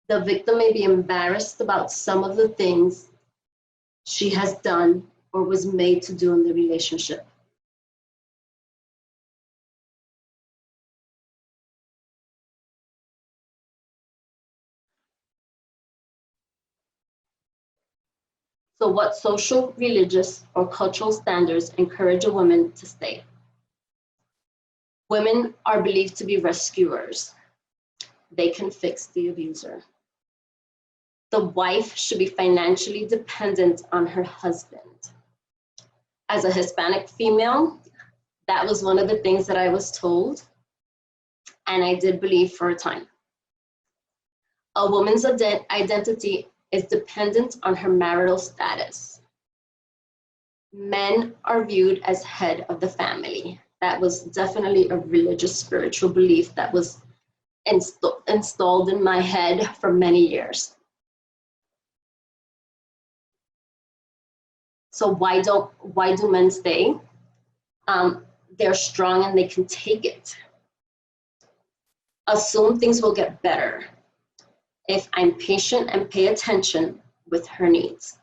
The victim may be embarrassed about some of the things she has done or was made to do in the relationship. So what social, religious, or cultural standards encourage a woman to stay? Women are believed to be rescuers. They can fix the abuser. The wife should be financially dependent on her husband. As a Hispanic female, that was one of the things that I was told, and I did believe for a time. A woman's identity is dependent on her marital status. Men are viewed as head of the family. That was definitely a religious, spiritual belief that was installed in my head for many years. So why do men stay? They're strong and they can take it. Assume things will get better if I'm patient and pay attention with her needs.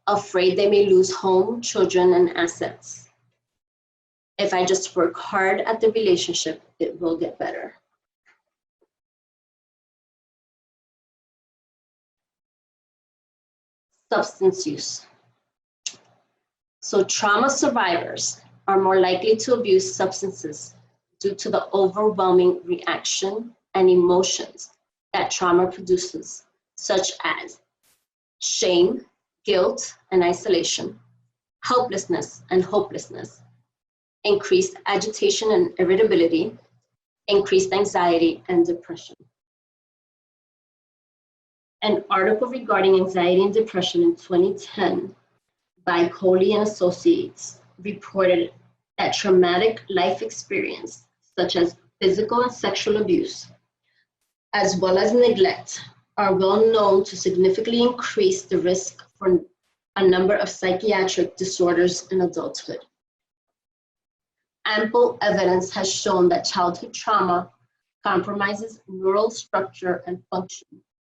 Afraid they may lose home, children, and assets. If I just work hard at the relationship, it will get better. Substance use. So trauma survivors are more likely to abuse substances due to the overwhelming reaction and emotions that trauma produces, such as shame, guilt, and isolation, helplessness and hopelessness, increased agitation and irritability, increased anxiety and depression. An article regarding anxiety and depression in 2010 by Coley and Associates reported that traumatic life experience, such as physical and sexual abuse, as well as neglect, are well known to significantly increase the risk for a number of psychiatric disorders in adulthood. Ample evidence has shown that childhood trauma compromises neural structure and function,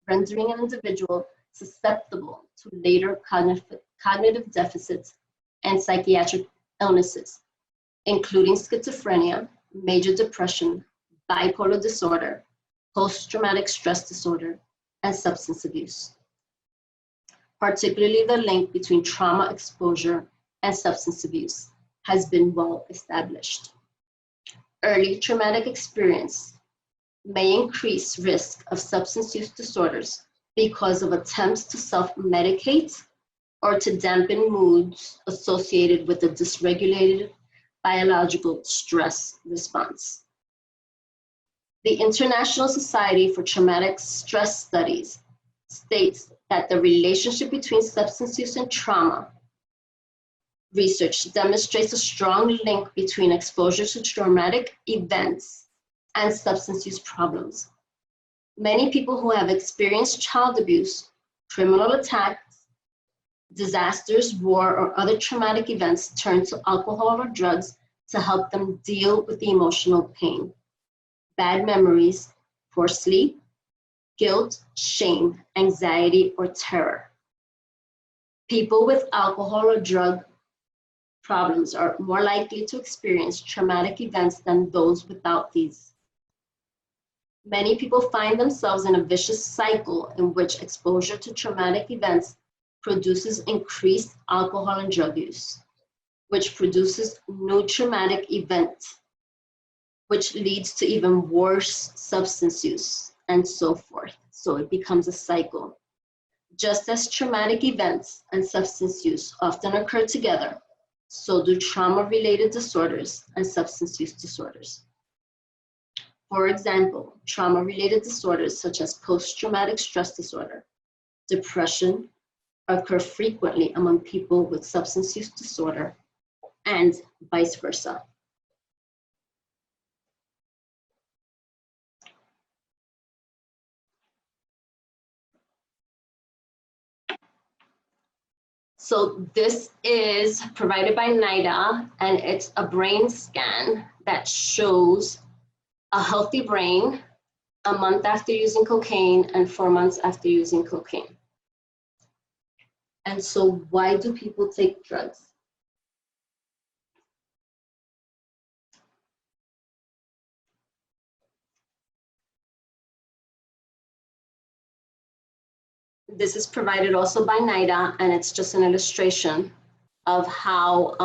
rendering an individual susceptible to later cognitive deficits and psychiatric illnesses, including schizophrenia, major depression, bipolar disorder, post-traumatic stress disorder, and substance abuse. Particularly the link between trauma exposure and substance abuse has been well established. Early traumatic experience may increase risk of substance use disorders because of attempts to self-medicate or to dampen moods associated with a dysregulated biological stress response. The International Society for Traumatic Stress Studies states that the relationship between substance use and trauma research demonstrates a strong link between exposure to traumatic events and substance use problems. Many people who have experienced child abuse, criminal attacks, disasters, war, or other traumatic events turn to alcohol or drugs to help them deal with the emotional pain, bad memories, poor sleep, guilt, shame, anxiety, or terror. People with alcohol or drug problems are more likely to experience traumatic events than those without these. Many people find themselves in a vicious cycle in which exposure to traumatic events produces increased alcohol and drug use, which produces new traumatic event, which leads to even worse substance use, and so forth. So it becomes a cycle. Just as traumatic events and substance use often occur together, so do trauma-related disorders and substance use disorders. For example, trauma-related disorders such as post-traumatic stress disorder, depression, occur frequently among people with substance use disorder and vice versa. So this is provided by NIDA, and it's a brain scan that shows a healthy brain a month after using cocaine and 4 months after using cocaine. And so why do people take drugs? This is provided also by NIDA, and it's just an illustration of how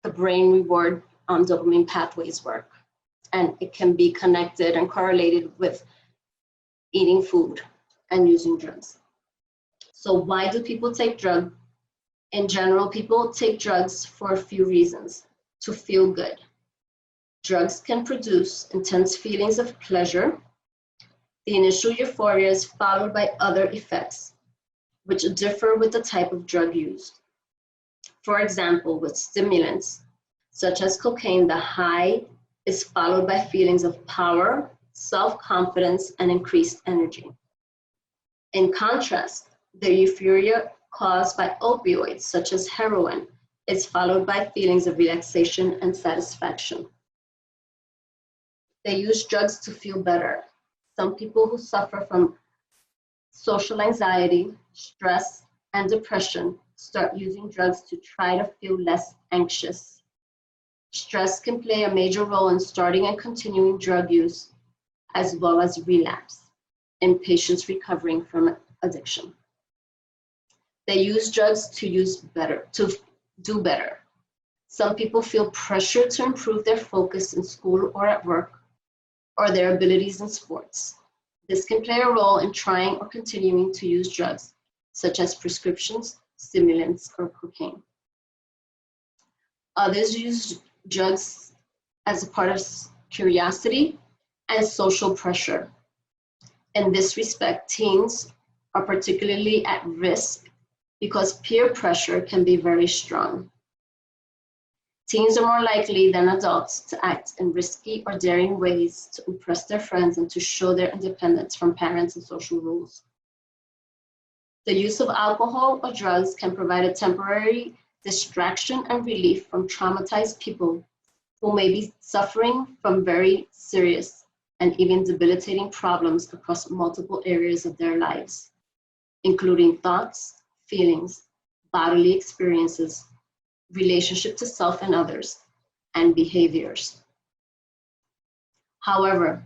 the brain reward dopamine pathways work. And it can be connected and correlated with eating food and using drugs. So why do people take drugs? In general, people take drugs for a few reasons. To feel good. Drugs can produce intense feelings of pleasure. The initial euphoria is followed by other effects, which differ with the type of drug used. For example, with stimulants, such as cocaine, the high is followed by feelings of power, self-confidence, and increased energy. In contrast, the euphoria caused by opioids, such as heroin, is followed by feelings of relaxation and satisfaction. They use drugs to feel better. Some people who suffer from social anxiety, stress, and depression start using drugs to try to feel less anxious. Stress can play a major role in starting and continuing drug use, as well as relapse in patients recovering from addiction. They use drugs to do better. Some people feel pressure to improve their focus in school or at work, or their abilities in sports. This can play a role in trying or continuing to use drugs, such as prescriptions, stimulants, or cocaine. Others use drugs as a part of curiosity and social pressure. In this respect, teens are particularly at risk because peer pressure can be very strong. Teens are more likely than adults to act in risky or daring ways to impress their friends and to show their independence from parents and social rules. The use of alcohol or drugs can provide a temporary distraction and relief from traumatized people who may be suffering from very serious and even debilitating problems across multiple areas of their lives, including thoughts, feelings, bodily experiences, relationship to self and others, and behaviors. However,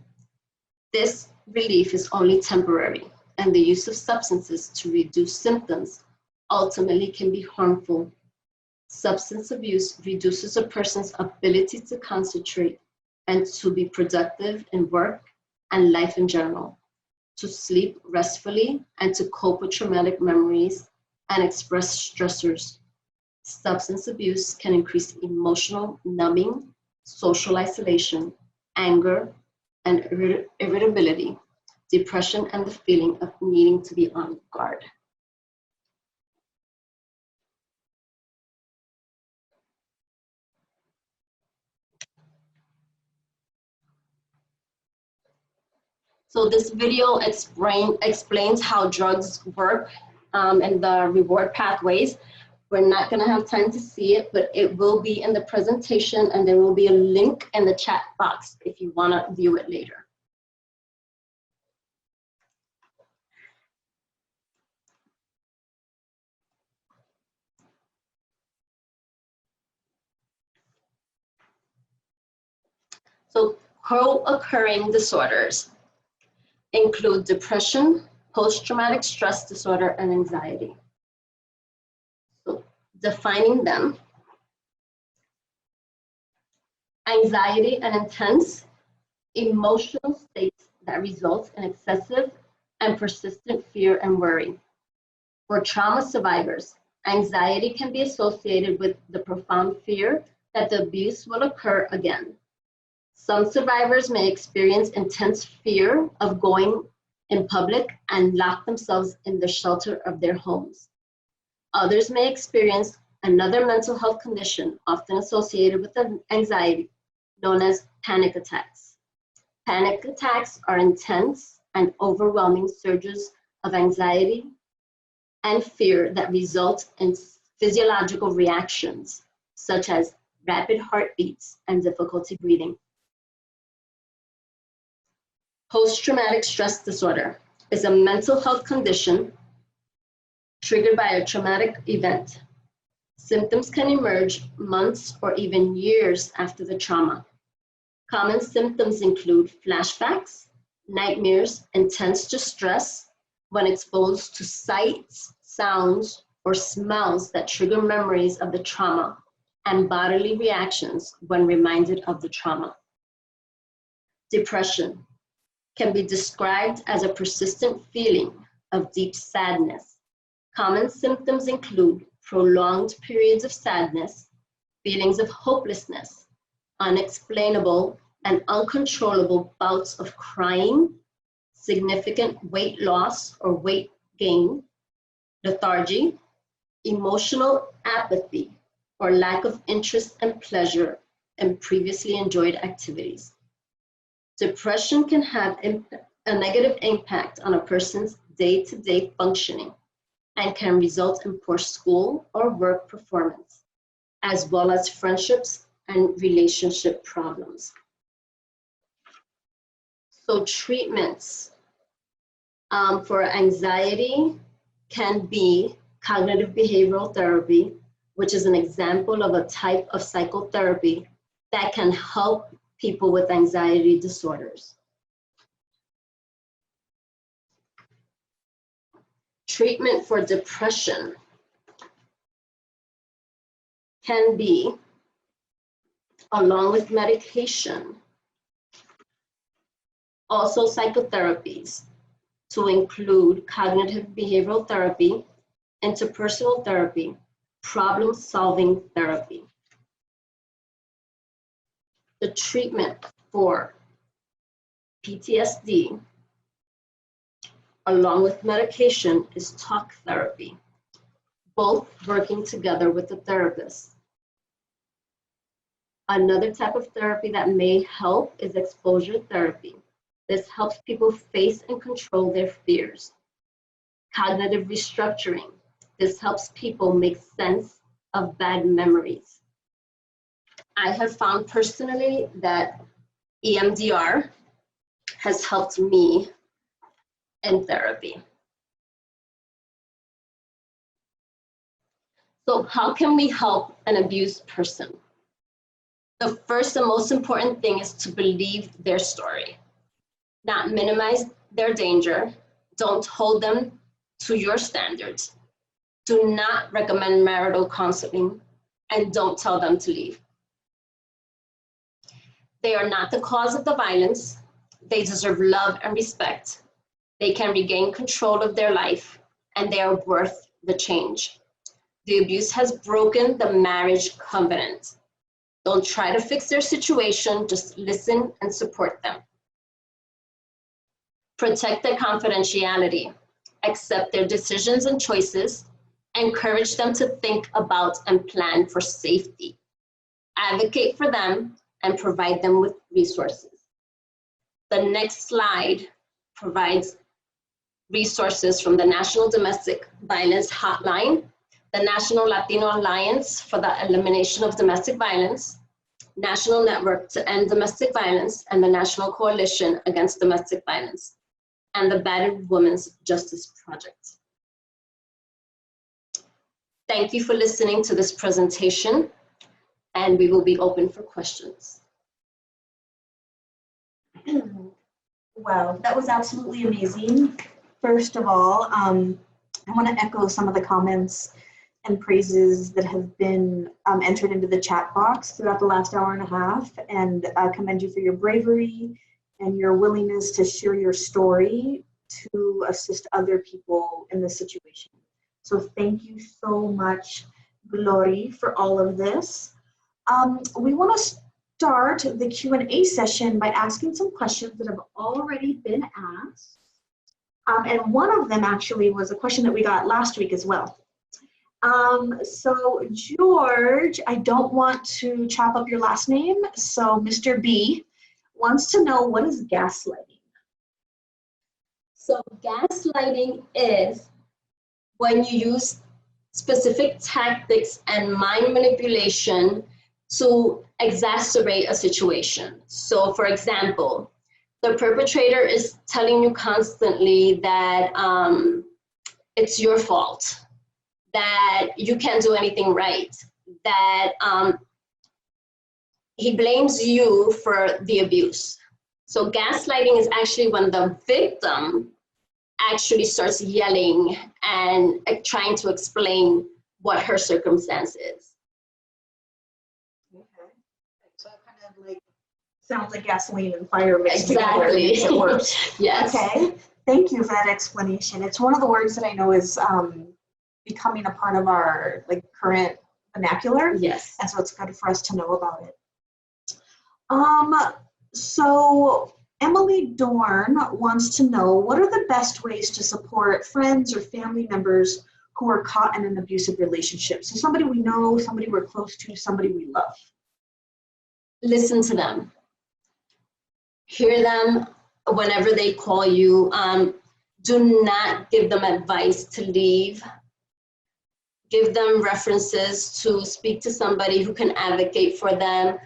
this relief is only temporary, and the use of substances to reduce symptoms ultimately can be harmful. Substance abuse reduces a person's ability to concentrate and to be productive in work and life in general, to sleep restfully, and to cope with traumatic memories and express stressors. Substance abuse can increase emotional numbing, social isolation, anger, and irritability, depression, and the feeling of needing to be on guard. So this video explains how drugs work and the reward pathways. We're not gonna have time to see it, but it will be in the presentation, and there will be a link in the chat box if you wanna view it later. So co-occurring disorders include depression, post-traumatic stress disorder, and anxiety. So defining them, anxiety and intense emotional states that result in excessive and persistent fear and worry. For trauma survivors, anxiety can be associated with the profound fear that the abuse will occur again. Some survivors may experience intense fear of going in public and lock themselves in the shelter of their homes. Others may experience another mental health condition often associated with anxiety, known as panic attacks. Panic attacks are intense and overwhelming surges of anxiety and fear that result in physiological reactions, such as rapid heartbeats and difficulty breathing. Post-traumatic stress disorder is a mental health condition triggered by a traumatic event. Symptoms can emerge months or even years after the trauma. Common symptoms include flashbacks, nightmares, intense distress when exposed to sights, sounds, or smells that trigger memories of the trauma, and bodily reactions when reminded of the trauma. Depression can be described as a persistent feeling of deep sadness. Common symptoms include prolonged periods of sadness, feelings of hopelessness, unexplainable and uncontrollable bouts of crying, significant weight loss or weight gain, lethargy, emotional apathy, or lack of interest and pleasure in previously enjoyed activities. Depression can have a negative impact on a person's day-to-day functioning and can result in poor school or work performance, as well as friendships and relationship problems. So treatments for anxiety can be cognitive behavioral therapy, which is an example of a type of psychotherapy that can help people with anxiety disorders. Treatment for depression can be, along with medication, also psychotherapies, to include cognitive behavioral therapy, interpersonal therapy, problem-solving therapy. The treatment for PTSD, along with medication, is talk therapy, both working together with the therapist. Another type of therapy that may help is exposure therapy. This helps people face and control their fears. Cognitive restructuring. This helps people make sense of bad memories. I have found personally that EMDR has helped me in therapy. So how can we help an abused person? The first and most important thing is to believe their story, not minimize their danger. Don't hold them to your standards. Do not recommend marital counseling, and don't tell them to leave. They are not the cause of the violence. They deserve love and respect. They can regain control of their life, and they are worth the change. The abuse has broken the marriage covenant. Don't try to fix their situation, just listen and support them. Protect their confidentiality. Accept their decisions and choices. Encourage them to think about and plan for safety. Advocate for them and provide them with resources. The next slide provides resources from the National Domestic Violence Hotline, the National Latino Alliance for the Elimination of Domestic Violence, National Network to End Domestic Violence, and the National Coalition Against Domestic Violence, and the Battered Women's Justice Project. Thank you for listening to this presentation, and we will be open for questions. Wow, that was absolutely amazing. First of all, I want to echo some of the comments and praises that have been entered into the chat box throughout the last hour and a half, and commend you for your bravery and your willingness to share your story to assist other people in this situation. So thank you so much, Glory, for all of this. We want to start the Q&A session by asking some questions that have already been asked. And one of them actually was a question that we got last week as well. So George, I don't want to chop up your last name, so Mr. B wants to know, what is gaslighting? So gaslighting is when you use specific tactics and mind manipulation to exacerbate a situation. So for example, the perpetrator is telling you constantly that it's your fault, that you can't do anything right, that he blames you for the abuse. So gaslighting is actually when the victim actually starts yelling and trying to explain what her circumstance is. Okay. So it kind of like sounds like gasoline and fire mixed Exactly. together. It works. Yes. Okay. Thank you for that explanation. It's one of the words that I know is becoming a part of our current vernacular. Yes. And so it's good for us to know about it. So Emily Dorn wants to know, what are the best ways to support friends or family members who are caught in an abusive relationship? So somebody we know, somebody we're close to, somebody we love. Listen to them. Hear them whenever they call you. Do not give them advice to leave. Give them references to speak to somebody who can advocate for them.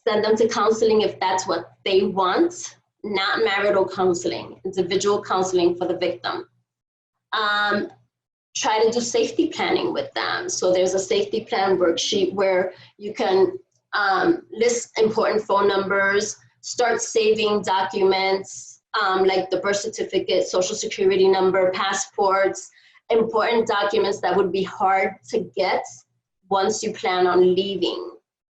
Send them to counseling if that's what they want, not marital counseling, individual counseling for the victim. Try to do safety planning with them. So there's a safety plan worksheet where you can list important phone numbers, start saving documents like the birth certificate, social security number, passports, important documents that would be hard to get once you plan on leaving.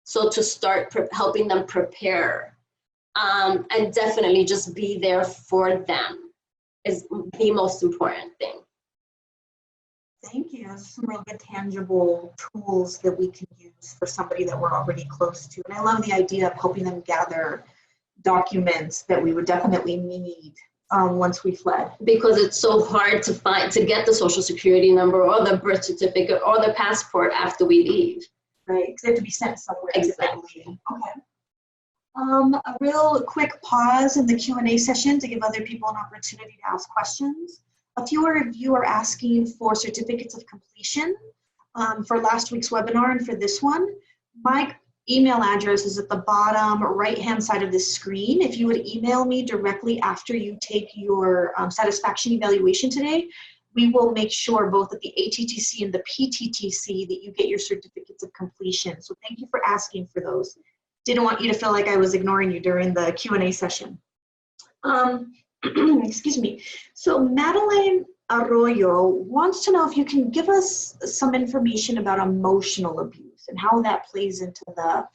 So to start helping them prepare, and definitely just be there for them is the most important thing. Thank you. Those are some real good tangible tools that we can use for somebody that we're already close to. And I love the idea of helping them gather documents that we would definitely need once we fled. Because it's so hard to find, to get the social security number or the birth certificate or the passport after we leave. Right, because they have to be sent somewhere. Exactly. Typically. Okay. A real quick pause in the Q&A session to give other people an opportunity to ask questions. A few of you are asking for certificates of completion for last week's webinar and for this one. My email address is at the bottom right-hand side of the screen. If you would email me directly after you take your satisfaction evaluation today, we will make sure both at the ATTC and the PTTC that you get your certificates of completion. So thank you for asking for those. Didn't want you to feel like I was ignoring you during the Q&A session. Excuse me. So Madeline Arroyo wants to know if you can give us some information about emotional abuse and how that plays into the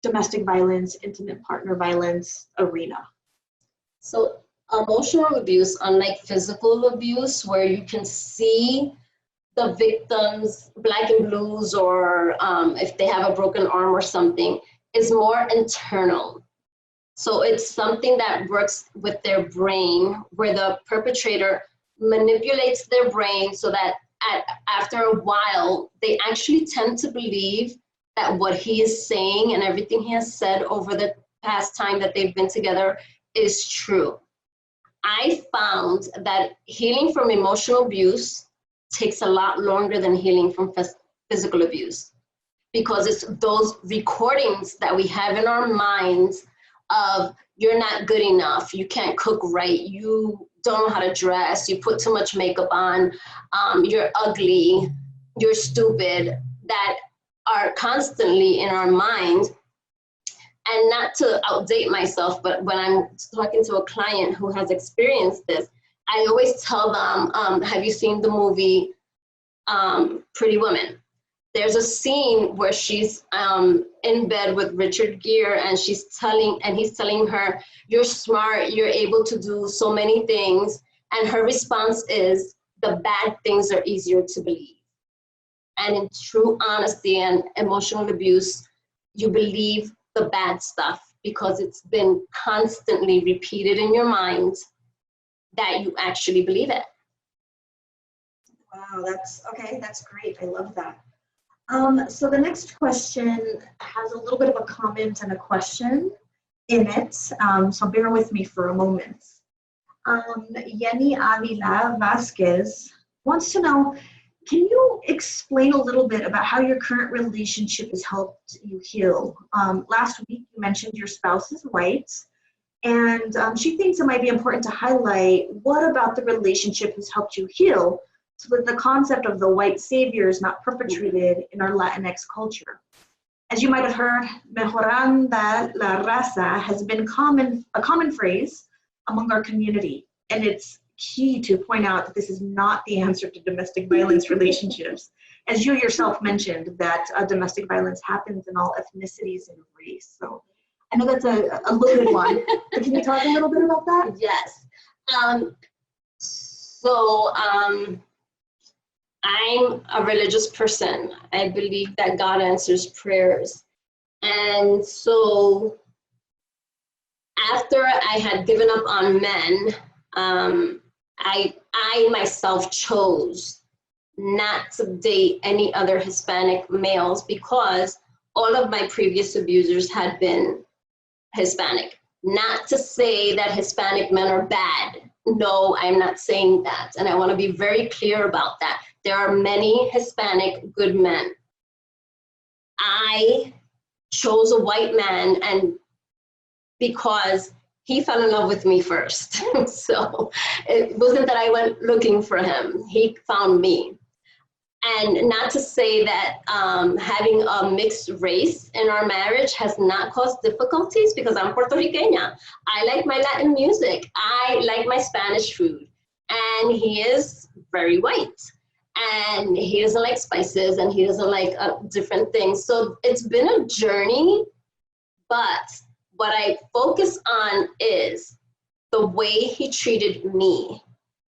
domestic violence, intimate partner violence arena. So emotional abuse, unlike physical abuse, where you can see the victim's black and blues, or if they have a broken arm or something, is more internal. So it's something that works with their brain, where the perpetrator manipulates their brain so that after a while, they actually tend to believe that what he is saying and everything he has said over the past time that they've been together is true. I found that healing from emotional abuse takes a lot longer than healing from physical abuse, because it's those recordings that we have in our minds of you're not good enough, you can't cook right, you don't know how to dress, you put too much makeup on, you're ugly, you're stupid, that are constantly in our mind. And not to outdate myself, but when I'm talking to a client who has experienced this, I always tell them, have you seen the movie Pretty Woman? There's a scene where she's in bed with Richard Gere, and he's telling her, you're smart, you're able to do so many things. And her response is, the bad things are easier to believe. And in true honesty and emotional abuse, you believe the bad stuff because it's been constantly repeated in your mind that you actually believe it. Wow, that's great. I love that. So the next question has a little bit of a comment and a question in it, so bear with me for a moment. Yenny Avila Vasquez wants to know, can you explain a little bit about how your current relationship has helped you heal? Last week you mentioned your spouse is white, and she thinks it might be important to highlight what about the relationship has helped you heal, so that the concept of the white savior is not perpetrated in our Latinx culture. As you might have heard, mejorando la raza has been a common phrase among our community, and it's key to point out that this is not the answer to domestic violence relationships. As you yourself mentioned, that domestic violence happens in all ethnicities and race. So I know that's a loaded one, but can you talk a little bit about that? Yes. I'm a religious person. I believe that God answers prayers. And so after I had given up on men, I myself chose not to date any other Hispanic males because all of my previous abusers had been Hispanic. Not to say that Hispanic men are bad. No, I'm not saying that. And I want to be very clear about that. There are many Hispanic good men. I chose a white man, and because he fell in love with me first. So it wasn't that I went looking for him. He found me. And not to say that having a mixed race in our marriage has not caused difficulties, because I'm Puerto Riqueña. I like my Latin music. I like my Spanish food. And he is very white. And he doesn't like spices, and he doesn't like different things. So it's been a journey, but what I focus on is the way he treated me,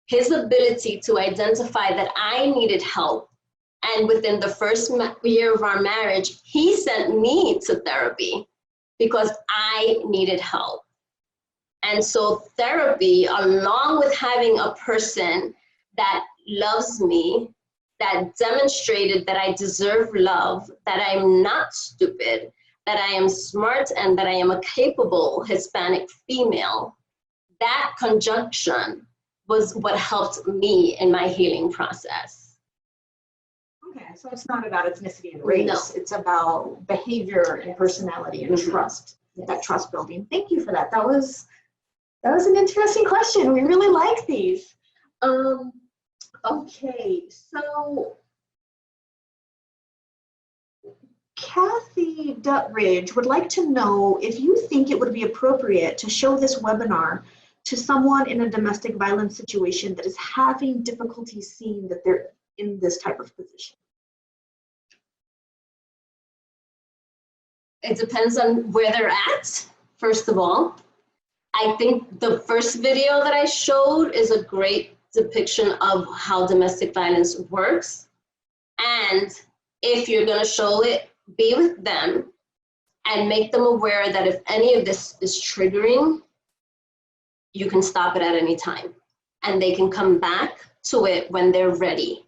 his ability to identify that I needed help. And within the first year of our marriage, he sent me to therapy because I needed help. And so therapy, along with having a person that loves me that demonstrated that I deserve love, that I'm not stupid, that I am smart, and that I am a capable Hispanic female. That conjunction was what helped me in my healing process. Okay, so it's not about ethnicity and race. No. It's about behavior and personality and trust, that trust building. Thank you for that. That was an interesting question. We really like these. Okay, so Kathy Duttridge would like to know if you think it would be appropriate to show this webinar to someone in a domestic violence situation that is having difficulty seeing that they're in this type of position. It depends on where they're at, first of all. I think the first video that I showed is a great depiction of how domestic violence works. And if you're gonna show it, be with them and make them aware that if any of this is triggering, you can stop it at any time. And they can come back to it when they're ready.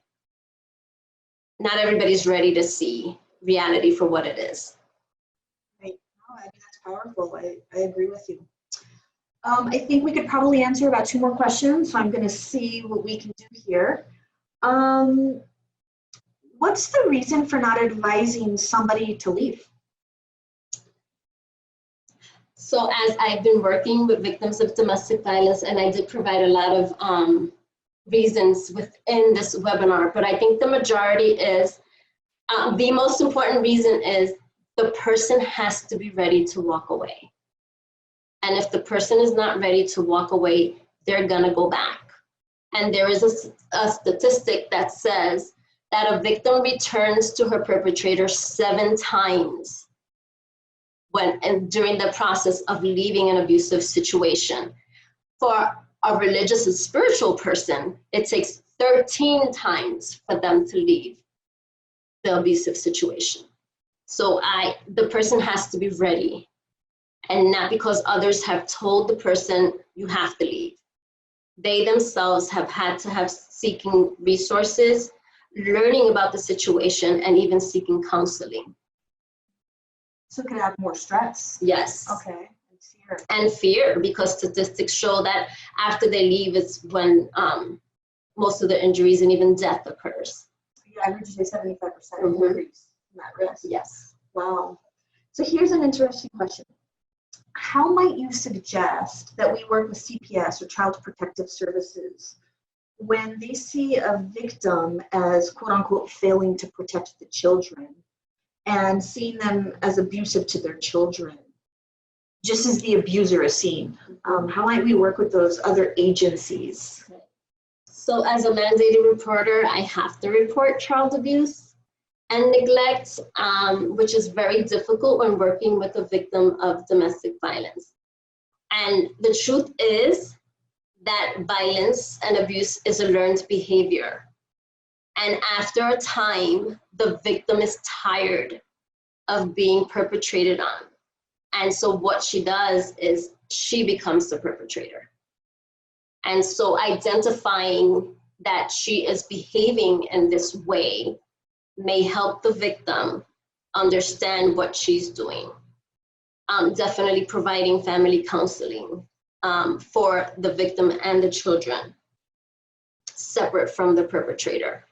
Not everybody's ready to see reality for what it is. Right. No, I think that's powerful. I agree with you. I think we could probably answer about 2 more questions, so I'm going to see what we can do here. What's the reason for not advising somebody to leave? So as I've been working with victims of domestic violence, and I did provide a lot of reasons within this webinar, but I think the majority is, the most important reason is the person has to be ready to walk away. And if the person is not ready to walk away, they're gonna go back. And there is a statistic that says that a victim returns to her perpetrator 7 times during the process of leaving an abusive situation. For a religious and spiritual person, it takes 13 times for them to leave the abusive situation. So the person has to be ready, and not because others have told the person you have to leave. They themselves have had to have seeking resources, learning about the situation, and even seeking counseling. So it could add more stress. Yes. Okay. And fear, because statistics show that after they leave, it's when most of the injuries and even death occurs. I heard you say 75% increase in that risk. Yes. Wow. So here's an interesting question. How might you suggest that we work with CPS or Child Protective Services when they see a victim as quote unquote failing to protect the children and seeing them as abusive to their children, just as the abuser is seen? How might we work with those other agencies? So as a mandated reporter, I have to report child abuse and neglect, which is very difficult when working with a victim of domestic violence. And the truth is that violence and abuse is a learned behavior. And after a time, the victim is tired of being perpetrated on. And so what she does is she becomes the perpetrator. And so identifying that she is behaving in this way may help the victim understand what she's doing. Definitely providing family counseling for the victim and the children, separate from the perpetrator.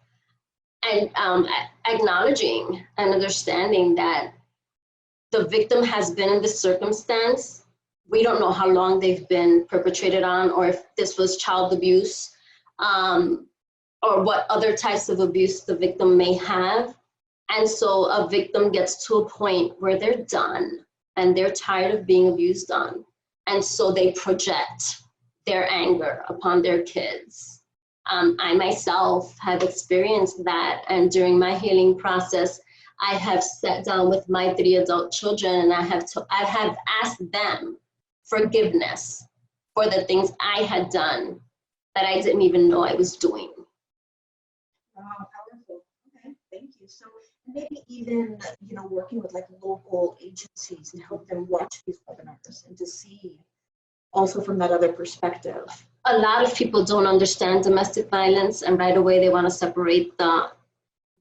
And acknowledging and understanding that the victim has been in this circumstance. We don't know how long they've been perpetrated on, or if this was child abuse, or what other types of abuse the victim may have. And so a victim gets to a point where they're done and they're tired of being abused on. And so they project their anger upon their kids. I myself have experienced that, and during my healing process, I have sat down with my 3 adult children and I have asked them forgiveness for the things I had done that I didn't even know I was doing. Wow, powerful. Okay, thank you. So maybe even, working with like local agencies to help them watch these webinars and to see also from that other perspective. A lot of people don't understand domestic violence, and right away they want to separate the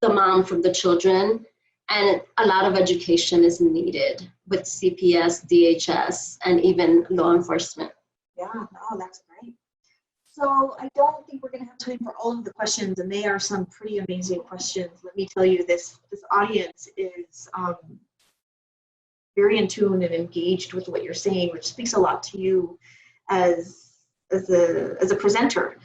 the mom from the children, and a lot of education is needed with CPS, DHS, and even law enforcement. Yeah, no, that's great. So I don't think we're going to have time for all of the questions, and they are some pretty amazing questions. Let me tell you, this audience is very in tune and engaged with what you're saying, which speaks a lot to you as a presenter.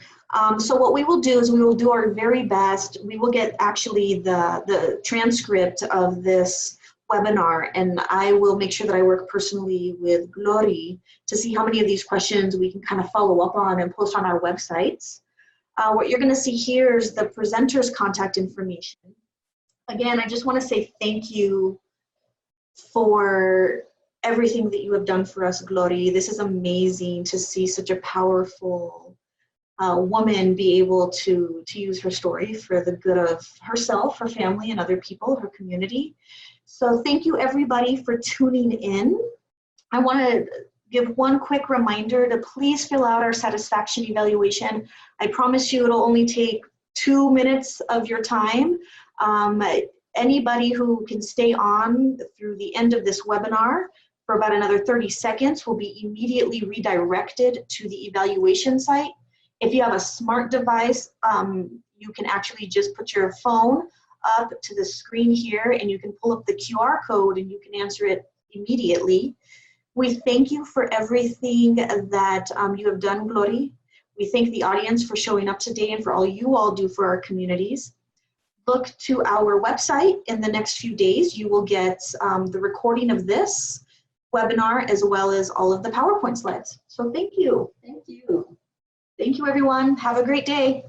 So what we will do is we will do our very best. We will get actually the transcript of this webinar, and I will make sure that I work personally with Glory to see how many of these questions we can kind of follow up on and post on our websites. What you're going to see here is the presenter's contact information. Again, I just want to say thank you for everything that you have done for us, Glory. This is amazing to see such a powerful woman be able to use her story for the good of herself, her family, and other people, her community. So thank you everybody for tuning in. I want to give one quick reminder to please fill out our satisfaction evaluation. I promise you it'll only take 2 minutes of your time. Anybody who can stay on through the end of this webinar for about another 30 seconds will be immediately redirected to the evaluation site. If you have a smart device, you can actually just put your phone up to the screen here and you can pull up the QR code and you can answer it immediately. We thank you for everything that you have done, Glory. We thank the audience for showing up today and for all you all do for our communities. Look to our website in the next few days. You will get the recording of this webinar as well as all of the PowerPoint slides. So thank you. Thank you. Thank you, everyone. Have a great day.